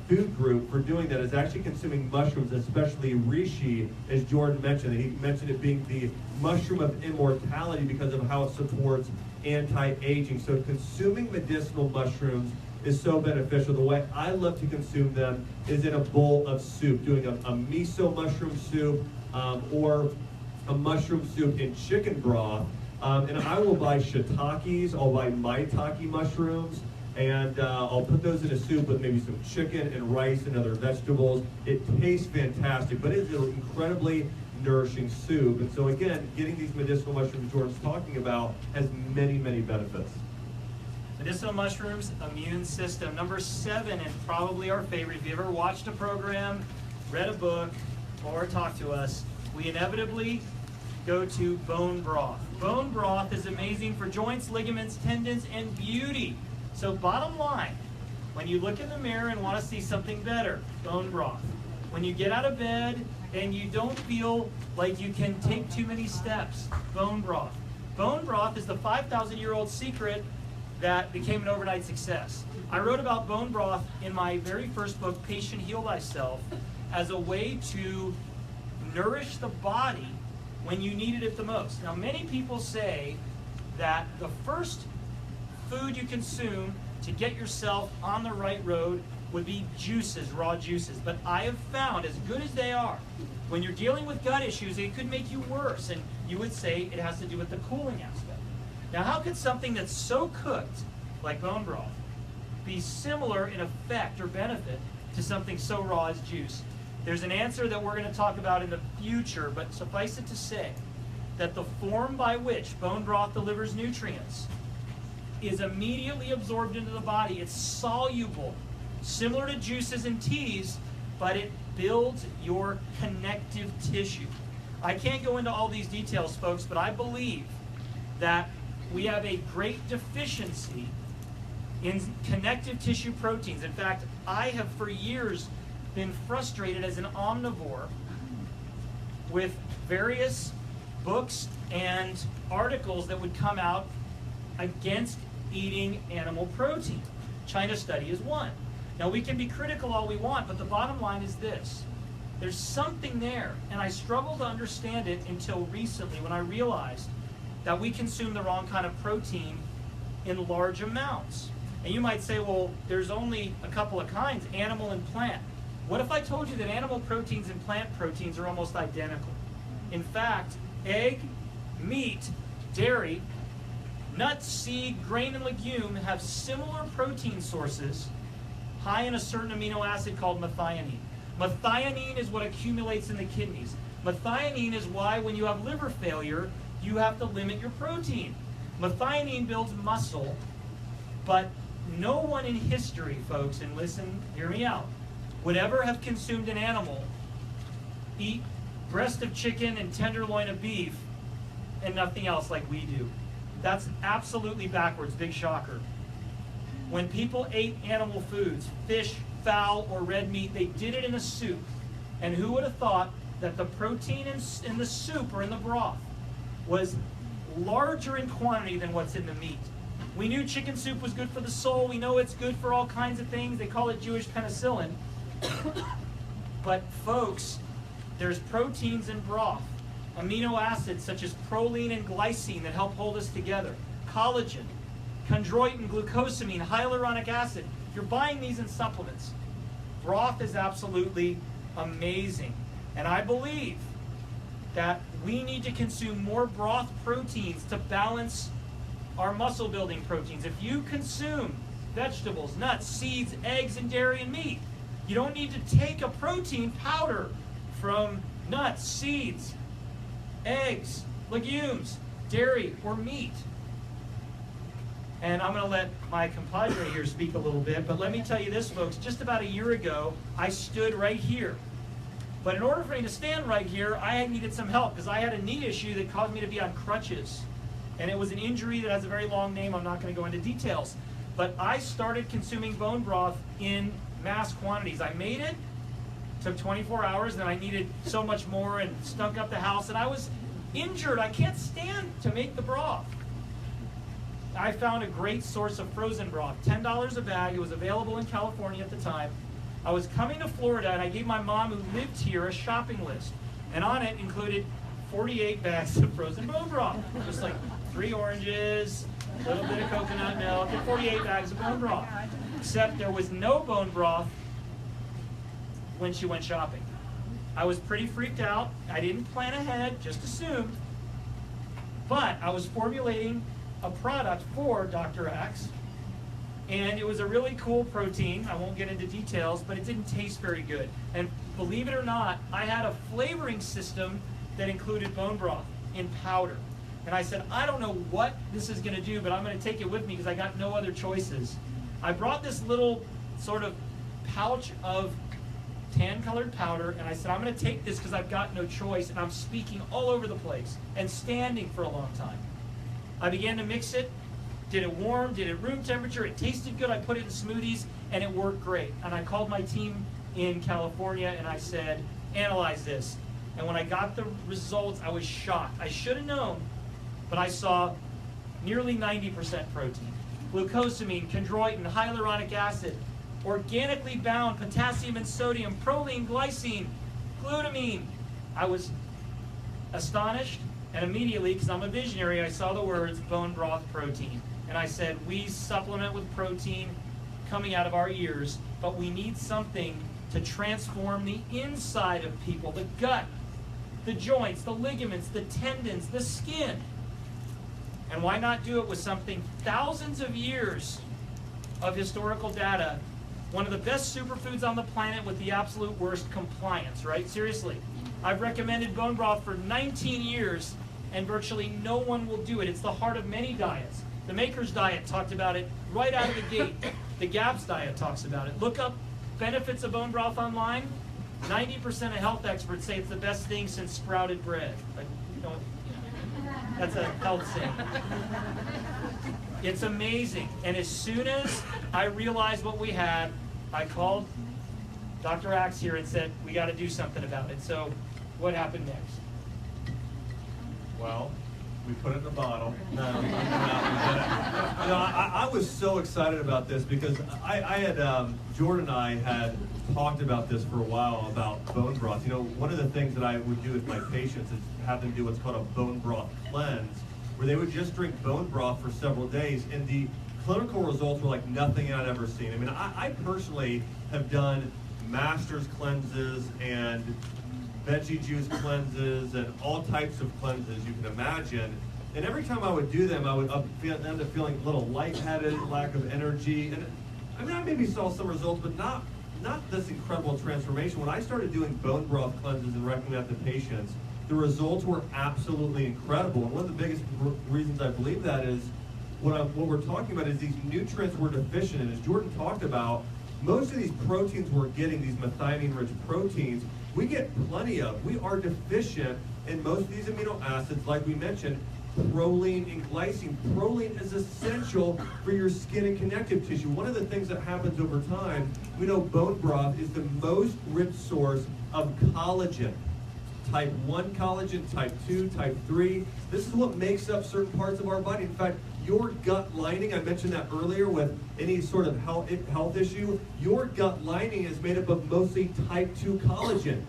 food group for doing that is actually consuming mushrooms, especially reishi, as Jordan mentioned. He mentioned it being the mushroom of immortality because of how it supports anti-aging. So consuming medicinal mushrooms is so beneficial. The way I love to consume them is in a bowl of soup, doing a miso mushroom soup or a mushroom soup in chicken broth. And I will buy shiitakes, I'll buy maitake mushrooms, and I'll put those in a soup with maybe some chicken and rice and other vegetables. It tastes fantastic, but it is an incredibly nourishing soup. And so again, getting these medicinal mushrooms Jordan's talking about has many, many benefits. Medicinal mushrooms, immune system. #7, and probably our favorite. If you ever watched a program, read a book, or talked to us, we inevitably go to bone broth. Bone broth is amazing for joints, ligaments, tendons, and beauty. So bottom line, when you look in the mirror and want to see something better, bone broth. When you get out of bed and you don't feel like you can take too many steps, bone broth. Bone broth is the 5,000-year-old secret that became an overnight success. I wrote about bone broth in my very first book, Patient Heal Thyself, as a way to nourish the body when you needed it the most. Now, many people say that the first food you consume to get yourself on the right road would be juices, raw juices. But I have found, as good as they are, when you're dealing with gut issues, it could make you worse. And you would say it has to do with the cooling aspect. Now, how could something that's so cooked, like bone broth, be similar in effect or benefit to something so raw as juice? There's an answer that we're going to talk about in the future, but suffice it to say that the form by which bone broth delivers nutrients is immediately absorbed into the body. It's soluble, similar to juices and teas, but it builds your connective tissue. I can't go into all these details, folks, but I believe that we have a great deficiency in connective tissue proteins. In fact, I have for years been frustrated as an omnivore with various books and articles that would come out against eating animal protein. China study is one. Now, we can be critical all we want, but the bottom line is this. There's something there, and I struggled to understand it until recently when I realized that we consume the wrong kind of protein in large amounts. And you might say, well, there's only a couple of kinds, animal and plant. What if I told you that animal proteins and plant proteins are almost identical? In fact, egg, meat, dairy, nuts, seed, grain, and legume have similar protein sources high in a certain amino acid called methionine. Methionine is what accumulates in the kidneys. Methionine is why when you have liver failure, you have to limit your protein. Methionine builds muscle, but no one in history, folks, and listen, hear me out, would ever have consumed an animal, eat breast of chicken and tenderloin of beef, and nothing else like we do. That's absolutely backwards, big shocker. When people ate animal foods, fish, fowl, or red meat, they did it in a soup. And who would have thought that the protein in the soup or in the broth was larger in quantity than what's in the meat? We knew chicken soup was good for the soul. We know it's good for all kinds of things. They call it Jewish penicillin. But folks, there's proteins in broth, amino acids such as proline and glycine that help hold us together, collagen, chondroitin, glucosamine, hyaluronic acid. You're buying these in supplements. Broth is absolutely amazing. And I believe that we need to consume more broth proteins to balance our muscle building proteins. If you consume vegetables, nuts, seeds, eggs, and dairy and meat, you don't need to take a protein powder from nuts, seeds, eggs, legumes, dairy, or meat. And I'm going to let my compadre here speak a little bit, but let me tell you this, folks. Just about a year ago, I stood right here. But in order for me to stand right here, I needed some help because I had a knee issue that caused me to be on crutches. And it was an injury that has a very long name. I'm not going to go into details. But I started consuming bone broth in mass quantities. I made it, took 24 hours, then I needed so much more and stunk up the house. And I was injured. I can't stand to make the broth. I found a great source of frozen broth, $10 a bag. It was available in California at the time. I was coming to Florida, and I gave my mom, who lived here, a shopping list. And on it included 48 bags of frozen bone broth. Just like 3 oranges, a little bit of coconut milk, and 48 bags of bone broth. Except there was no bone broth when she went shopping. I was pretty freaked out. I didn't plan ahead, just assumed. But I was formulating a product for Dr. Axe, and it was a really cool protein. I won't get into details, but it didn't taste very good. And believe it or not, I had a flavoring system that included bone broth in powder. And I said, I don't know what this is going to do, but I'm going to take it with me because I got no other choices. I brought this little sort of pouch of tan-colored powder, and I said, I'm going to take this because I've got no choice, and I'm speaking all over the place and standing for a long time. I began to mix it, did it warm, did it room temperature, it tasted good, I put it in smoothies, and it worked great. And I called my team in California and I said, analyze this. And when I got the results, I was shocked. I should have known, but I saw nearly 90% protein, glucosamine, chondroitin, hyaluronic acid, organically bound potassium and sodium, proline, glycine, glutamine. I was astonished. And immediately, because I'm a visionary, I saw the words bone broth protein. And I said, we supplement with protein coming out of our ears, but we need something to transform the inside of people, the gut, the joints, the ligaments, the tendons, the skin. And why not do it with something thousands of years of historical data, one of the best superfoods on the planet with the absolute worst compliance, right? Seriously. I've recommended bone broth for 19 years, and virtually no one will do it. It's the heart of many diets. The Maker's Diet talked about it right out of the gate. The GAPS diet talks about it. Look up benefits of bone broth online. 90% of health experts say it's the best thing since sprouted bread. Like, that's a health thing. It's amazing. And as soon as I realized what we had, I called Dr. Axe here and said, we got to do something about it. So what happened next? Well, we put it in a bottle. I was so excited about this because Jordan and I had talked about this for a while about bone broth. You know, one of the things that I would do with my patients is have them do what's called a bone broth cleanse, where they would just drink bone broth for several days, and the clinical results were like nothing I'd ever seen. I mean, I personally have done master's cleanses and veggie juice cleanses and all types of cleanses you can imagine. And every time I would do them, I would end up feeling a little lightheaded, lack of energy. And I mean, I maybe saw some results, but not this incredible transformation. When I started doing bone broth cleanses and recommending that to patients, the results were absolutely incredible. And one of the biggest reasons I believe that is what we're talking about is these nutrients we're deficient in. As Jordan talked about, most of these proteins we're getting, these methionine-rich proteins, we get plenty of. We are deficient in most of these amino acids, like we mentioned, proline and glycine. Proline is essential for your skin and connective tissue. One of the things that happens over time, we know bone broth is the most rich source of collagen. Type 1 collagen, type 2, type 3. This is what makes up certain parts of our body. In fact, your gut lining, I mentioned that earlier with any sort of health issue, your gut lining is made up of mostly type 2 collagen.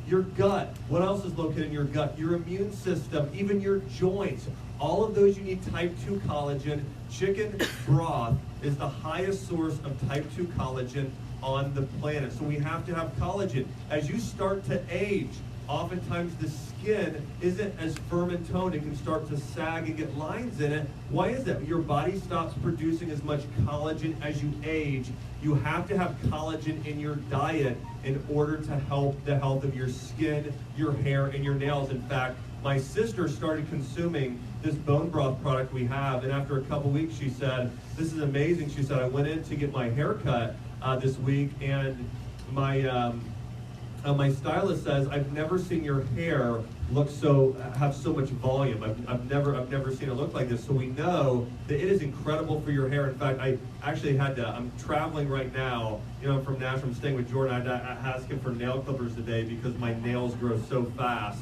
Your gut, what else is located in your gut? Your immune system, even your joints. All of those you need type 2 collagen. Chicken broth is the highest source of type 2 collagen on the planet. So we have to have collagen. As you start to age, oftentimes the skin isn't as firm and toned. It can start to sag and get lines in it. Why is that? Your body stops producing as much collagen as you age. You have to have collagen in your diet in order to help the health of your skin, your hair, and your nails. In fact, my sister started consuming this bone broth product we have, and after a couple weeks she said, "This is amazing." She said, "I went in to get my hair cut this week, and my stylist says, I've never seen your hair have so much volume. I've never seen it look like this." So we know that it is incredible for your hair. In fact, I actually I'm traveling right now. You know, I'm from Nashville. I'm staying with Jordan. I asked him for nail clippers today because my nails grow so fast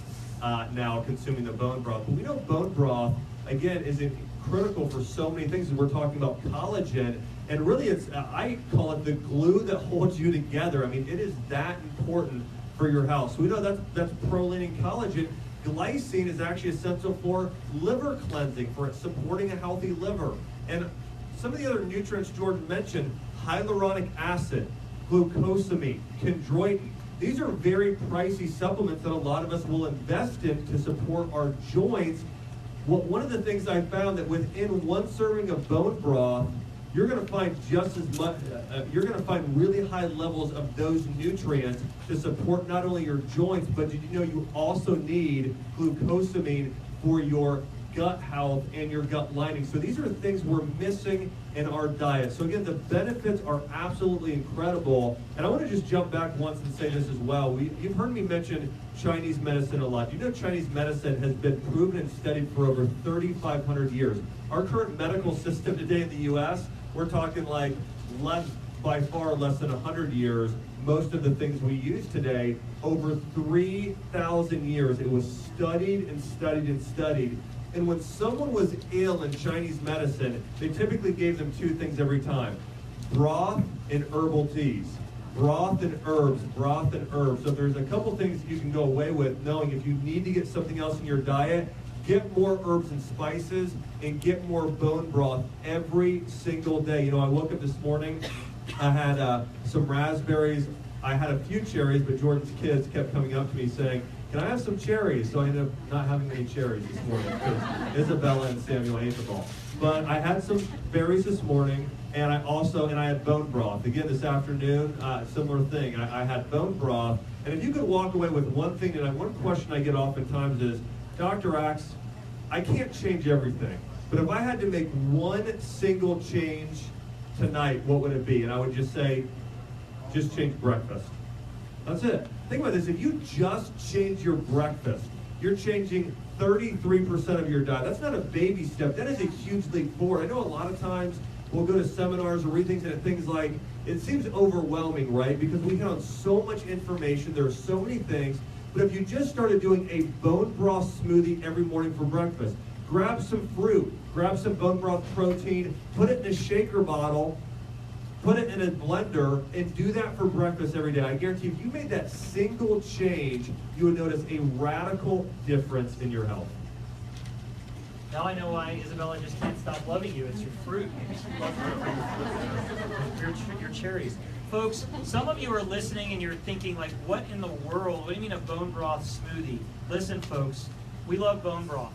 now consuming the bone broth. But we know bone broth, again, is critical for so many things. We're talking about collagen. And really, I call it the glue that holds you together. I mean, it is that important for your health. So we know that's proline and collagen. Glycine is actually essential for liver cleansing, for supporting a healthy liver. And some of the other nutrients Jordan mentioned, hyaluronic acid, glucosamine, chondroitin. These are very pricey supplements that a lot of us will invest in to support our joints. One of the things I found that within one serving of bone broth, you're going to find just as much, you're going to find really high levels of those nutrients to support not only your joints, but did you know you also need glucosamine for your gut health and your gut lining. So these are things we're missing in our diet. So again, the benefits are absolutely incredible. And I want to just jump back once and say this as well. You've heard me mention Chinese medicine a lot. You know Chinese medicine has been proven and studied for over 3,500 years. Our current medical system today in the U.S., we're talking like by far less than 100 years. Most of the things we use today, over 3,000 years. It was studied and studied and studied. And when someone was ill in Chinese medicine, they typically gave them two things every time: broth and herbal teas. Broth and herbs, broth and herbs. So there's a couple things you can go away with knowing if you need to get something else in your diet, get more herbs and spices and get more bone broth every single day. You know, I woke up this morning, I had some raspberries, I had a few cherries, but Jordan's kids kept coming up to me saying, "Can I have some cherries?" So I ended up not having any cherries this morning because Isabella and Samuel ate them all. But I had some berries this morning, and I had bone broth. Again, this afternoon, similar thing. I had bone broth. And if you could walk away with one thing, and one question I get oftentimes is, "Dr. Axe, I can't change everything, but if I had to make one single change tonight, what would it be?" And I would just say, just change breakfast. That's it. Think about this. If you just change your breakfast, you're changing 33% of your diet. That's not a baby step. That is a huge leap forward. I know a lot of times we'll go to seminars or read things and things like, it seems overwhelming, right? Because we have so much information. There are so many things. But if you just started doing a bone broth smoothie every morning for breakfast, grab some fruit, grab some bone broth protein, put it in a shaker bottle, put it in a blender, and do that for breakfast every day. I guarantee if you made that single change, you would notice a radical difference in your health. Now I know why Isabella just can't stop loving you. It's your fruit. She loves your cherries. Folks, some of you are listening and you're thinking like, what in the world? What do you mean a bone broth smoothie? Listen, folks, we love bone broth.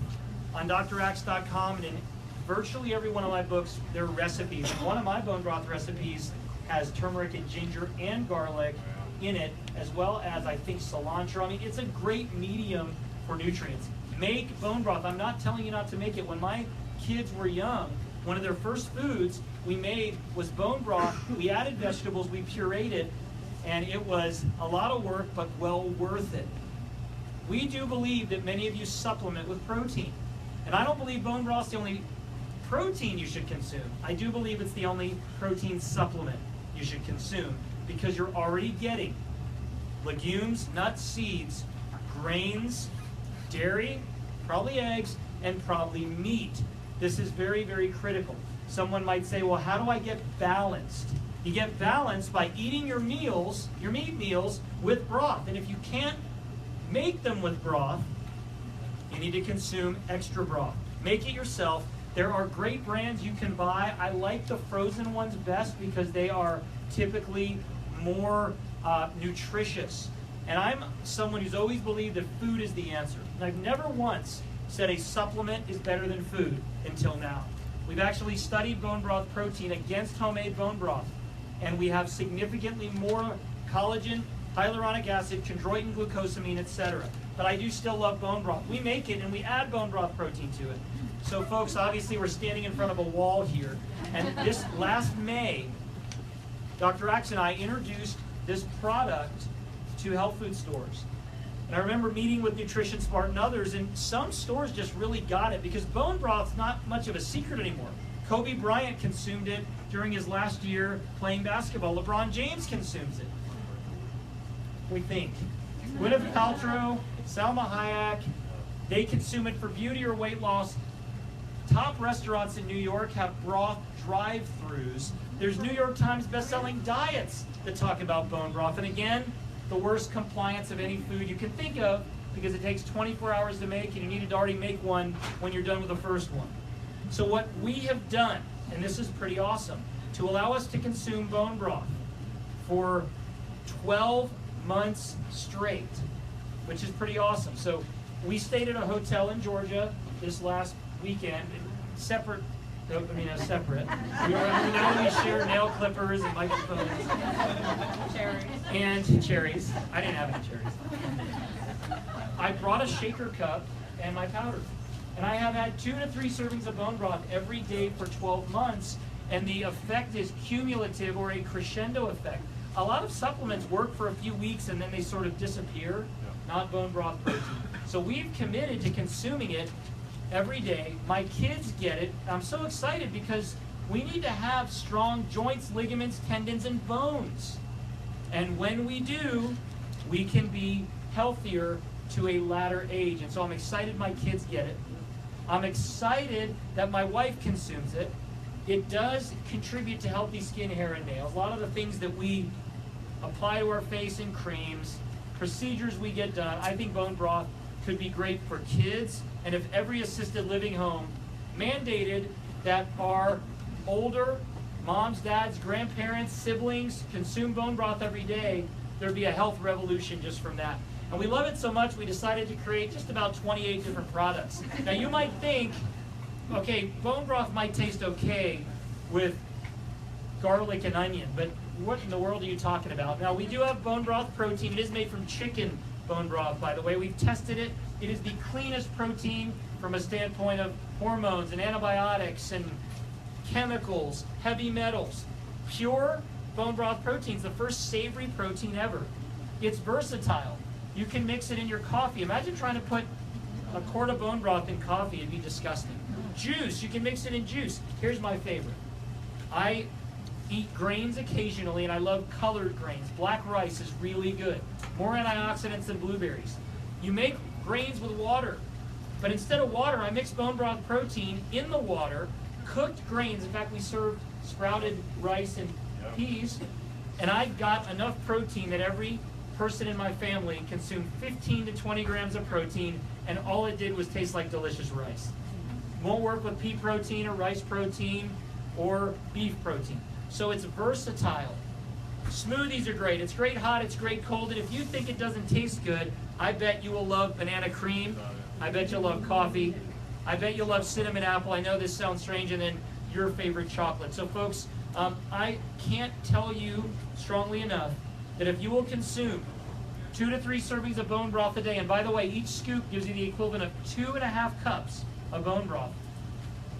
On drax.com and in virtually every one of my books, there are recipes. One of my bone broth recipes has turmeric and ginger and garlic in it, as well as, I think, cilantro. I mean, it's a great medium for nutrients. Make bone broth. I'm not telling you not to make it. When my kids were young, one of their first foods we made was bone broth. We added vegetables, we pureed it, and it was a lot of work, but well worth it. We do believe that many of you supplement with protein. And I don't believe bone broth is the only protein you should consume. I do believe it's the only protein supplement you should consume, because you're already getting legumes, nuts, seeds, grains, dairy, probably eggs, and probably meat. This is very, very critical. Someone might say, well, how do I get balanced? You get balanced by eating your meals, your meat meals, with broth. And if you can't make them with broth, you need to consume extra broth. Make it yourself. There are great brands you can buy. I like the frozen ones best because they are typically more nutritious. And I'm someone who's always believed that food is the answer. And I've never once said a supplement is better than food until now. We've actually studied bone broth protein against homemade bone broth, and we have significantly more collagen, hyaluronic acid, chondroitin, glucosamine, etc. But I do still love bone broth. We make it and we add bone broth protein to it. So folks, obviously we're standing in front of a wall here. And this last May, Dr. Axe and I introduced this product to health food stores. And I remember meeting with Nutrition Smart and others, and some stores just really got it because bone broth's not much of a secret anymore. Kobe Bryant consumed it during his last year playing basketball. LeBron James consumes it. We think. Gwyneth Paltrow, Salma Hayek, they consume it for beauty or weight loss. Top restaurants in New York have broth drive-thrus. There's New York Times best-selling diets that talk about bone broth. And again, the worst compliance of any food you can think of, because it takes 24 hours to make and you needed to already make one when you're done with the first one. So what we have done, and this is pretty awesome, to allow us to consume bone broth for 12 months straight, which is pretty awesome. So we stayed at a hotel in Georgia this last weekend, separate. Separate. We shared nail clippers and microphones. Cherries. And cherries. I didn't have any cherries. I brought a shaker cup and my powder. And I have had 2 to 3 servings of bone broth every day for 12 months. And the effect is cumulative, or a crescendo effect. A lot of supplements work for a few weeks and then they sort of disappear. Not bone broth protein. So we've committed to consuming it every day. My kids get it. I'm so excited because we need to have strong joints, ligaments, tendons, and bones. And when we do, we can be healthier to a latter age. And so I'm excited my kids get it. I'm excited that my wife consumes it. It does contribute to healthy skin, hair, and nails. A lot of the things that we apply to our face in creams, procedures we get done, I think bone broth could be great for kids. And if every assisted living home mandated that our older moms, dads, grandparents, siblings consume bone broth every day, there'd be a health revolution just from that. And we love it so much, we decided to create just about 28 different products. Now you might think, okay, bone broth might taste okay with garlic and onion, but what in the world are you talking about? Now we do have bone broth protein. It is made from chicken bone broth, by the way. We've tested it. It is the cleanest protein from a standpoint of hormones and antibiotics and chemicals, heavy metals. Pure bone broth protein is the first savory protein ever. It's versatile. You can mix it in your coffee. Imagine trying to put a quart of bone broth in coffee. It'd be disgusting. Juice, you can mix it in juice. Here's my favorite. I eat grains occasionally, and I love colored grains. Black rice is really good. More antioxidants than blueberries. You make grains with water, but instead of water, I mix bone broth protein in the water, cooked grains. In fact, we served sprouted rice and peas, and I got enough protein that every person in my family consumed 15 to 20 grams of protein, and all it did was taste like delicious rice. Won't work with pea protein or rice protein or beef protein. So it's versatile. Smoothies are great. It's great hot, it's great cold, and if you think it doesn't taste good, I bet you will love banana cream. I bet you'll love coffee. I bet you'll love cinnamon apple. I know this sounds strange, and then your favorite chocolate. So folks, I can't tell you strongly enough that if you will consume 2 to 3 servings of bone broth a day, and by the way, each scoop gives you the equivalent of 2.5 cups of bone broth,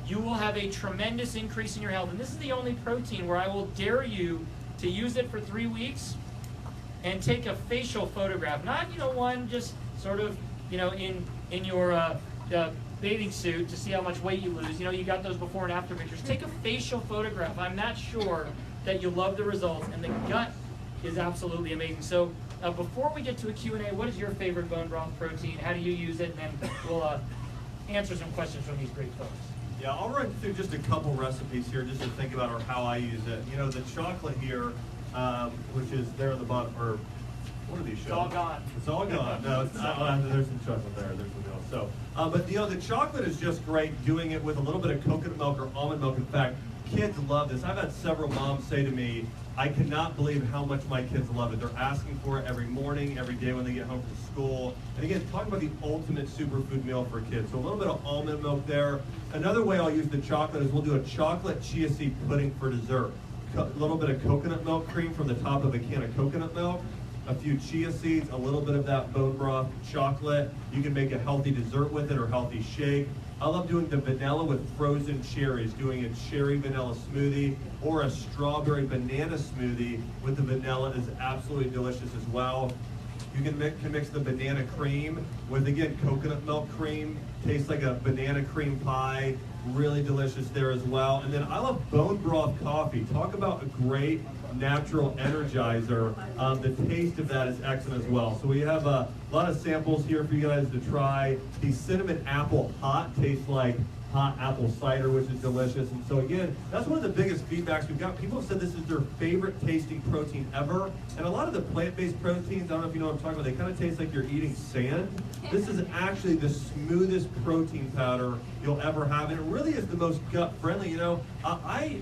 you will have a tremendous increase in your health. And this is the only protein where I will dare you to use it for 3 weeks and take a facial photograph. Not, one just sort of, in your bathing suit to see how much weight you lose. You got those before and after pictures. Take a facial photograph. I'm not sure that you'll love the results, and the gut is absolutely amazing. So before we get to a Q&A, what is your favorite bone broth protein? How do you use it? And then we'll answer some questions from these great folks. Yeah, I'll run through just a couple recipes here just to think about or how I use it. The chocolate here, which is there on the bottom, or what are these shows? It's all gone. It's all gone. No, it's not. There's some chocolate there. There's something else. So, but the chocolate is just great. Doing it with a little bit of coconut milk or almond milk. In fact, kids love this. I've had several moms say to me, "I cannot believe how much my kids love it." They're asking for it every morning, every day when they get home from school. And again, talking about the ultimate superfood meal for kids. So a little bit of almond milk there. Another way I'll use the chocolate is we'll do a chocolate chia seed pudding for dessert. A little bit of coconut milk cream from the top of a can of coconut milk. A few chia seeds, a little bit of that bone broth chocolate. You can make a healthy dessert with it or healthy shake. I love doing the vanilla with frozen cherries, doing a cherry vanilla smoothie or a strawberry banana smoothie with the vanilla is absolutely delicious as well. You can mix the banana cream with, again, coconut milk cream. Tastes like a banana cream pie. Really delicious there as well. And then I love bone broth coffee. Talk about a great natural energizer. The taste of that is excellent as well. So we have a lot of samples here for you guys to try. The cinnamon apple hot tastes like hot apple cider, which is delicious. And so again, that's one of the biggest feedbacks we've got. People have said this is their favorite tasting protein ever. And a lot of the plant-based proteins, I don't know if you know what I'm talking about, they kind of taste like you're eating sand. This is actually the smoothest protein powder you'll ever have. And it really is the most gut-friendly. I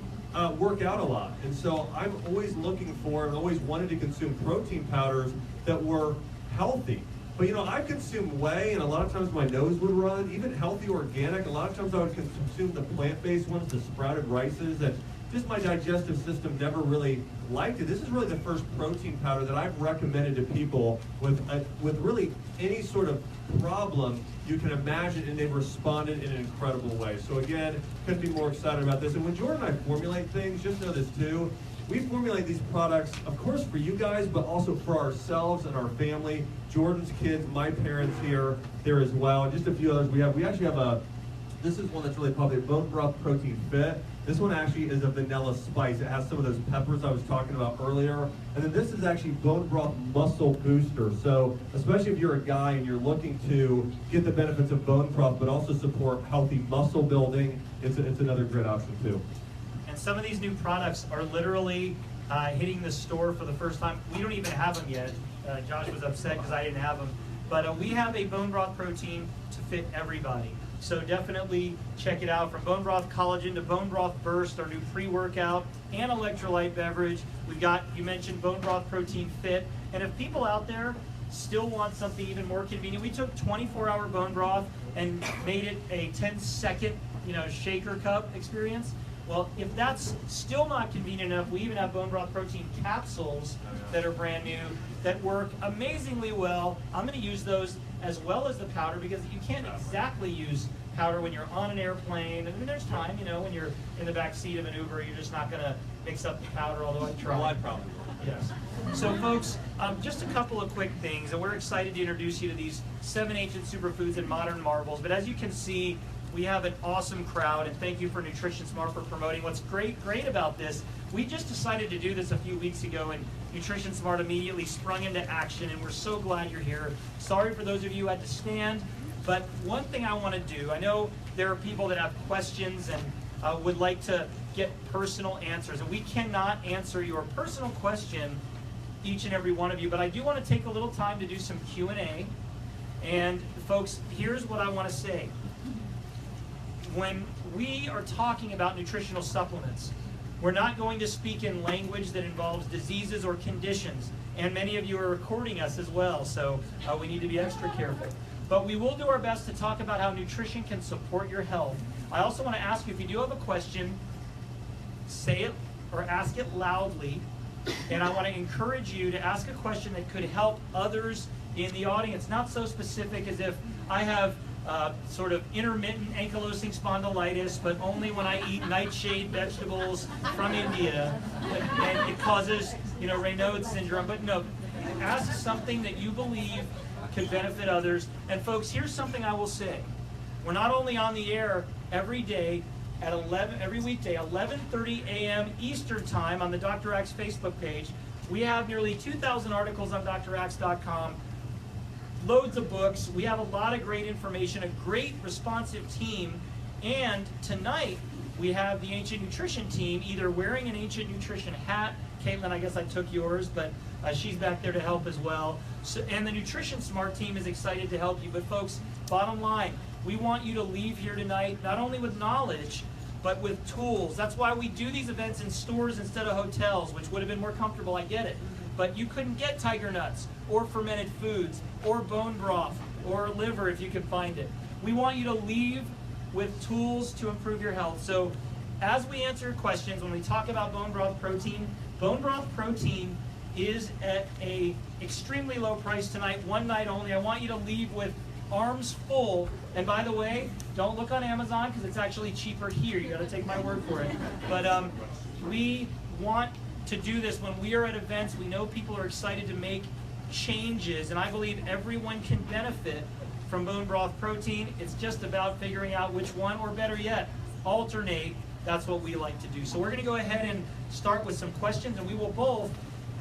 work out a lot. And so I'm always looking for and always wanted to consume protein powders that were healthy. But I've consumed whey, and a lot of times my nose would run. Even healthy organic, a lot of times I would consume the plant-based ones, the sprouted rices, and just my digestive system never really liked it. This is really the first protein powder that I've recommended to people with really any sort of problem you can imagine, and they've responded in an incredible way. So again, couldn't be more excited about this. And when Jordan and I formulate things, just know this too, we formulate these products, of course, for you guys, but also for ourselves and our family. Jordan's kids, my parents here, there as well, and just a few others. We actually have this is one that's really popular, Bone Broth Protein Fit. This one actually is a vanilla spice. It has some of those peppers I was talking about earlier. And then this is actually Bone Broth Muscle Booster. So especially if you're a guy and you're looking to get the benefits of bone broth, but also support healthy muscle building, it's another great option too. And some of these new products are literally hitting the store for the first time. We don't even have them yet. Josh was upset because I didn't have them. But we have a bone broth protein to fit everybody. So definitely check it out. From bone broth collagen to bone broth burst, our new pre-workout and electrolyte beverage. We've got, you mentioned bone broth protein fit. And if people out there still want something even more convenient, we took 24-hour bone broth and made it a 10-second, shaker cup experience. Well, if that's still not convenient enough, we even have bone broth protein capsules that are brand new that work amazingly well. I'm going to use those as well as the powder because you can't exactly use powder when you're on an airplane. I mean, there's time, when you're in the back seat of an Uber, you're just not going to mix up the powder, although I try. Well, I probably will. Yes. So folks, just a couple of quick things, and we're excited to introduce you to these 7 ancient superfoods and modern marvels. But as you can see, we have an awesome crowd, and thank you for Nutrition Smart for promoting. What's great about this, we just decided to do this a few weeks ago, and Nutrition Smart immediately sprung into action, and we're so glad you're here. Sorry for those of you who had to stand, but one thing I want to do, I know there are people that have questions and would like to get personal answers, and we cannot answer your personal question, each and every one of you, but I do want to take a little time to do some Q&A, and folks, here's what I want to say. When we are talking about nutritional supplements, we're not going to speak in language that involves diseases or conditions, and many of you are recording us as well, so we need to be extra careful. But we will do our best to talk about how nutrition can support your health. I also want to ask you, if you do have a question, say it or ask it loudly. And I want to encourage you to ask a question that could help others in the audience. Not so specific as if I have sort of intermittent ankylosing spondylitis, but only when I eat nightshade vegetables from India, and it causes, Raynaud's syndrome. But no, ask something that you believe can benefit others. And folks, here's something I will say. We're not only on the air every day at every weekday, 11:30 a.m. Eastern Time on the Dr. Axe Facebook page. We have nearly 2,000 articles on draxe.com, loads of books. We have a lot of great information, a great responsive team. And tonight, we have the Ancient Nutrition team either wearing an Ancient Nutrition hat. Caitlin, I guess I took yours, but she's back there to help as well. And the Nutrition Smart team is excited to help you. But folks, bottom line, we want you to leave here tonight not only with knowledge, but with tools. That's why we do these events in stores instead of hotels, which would have been more comfortable, I get it. But you couldn't get tiger nuts, or fermented foods, or bone broth, or liver if you can find it. We want you to leave with tools to improve your health. So as we answer questions, when we talk about Bone Broth Protein is at a extremely low price tonight, one night only. I want you to leave with arms full. And by the way, don't look on Amazon because it's actually cheaper here. You got to take my word for it. But we want to do this when we are at events. We know people are excited to make changes, and I believe everyone can benefit from Bone Broth Protein. It's just about figuring out which one, or better yet, alternate. That's what we like to do. So we're going to go ahead and start with some questions, and we will both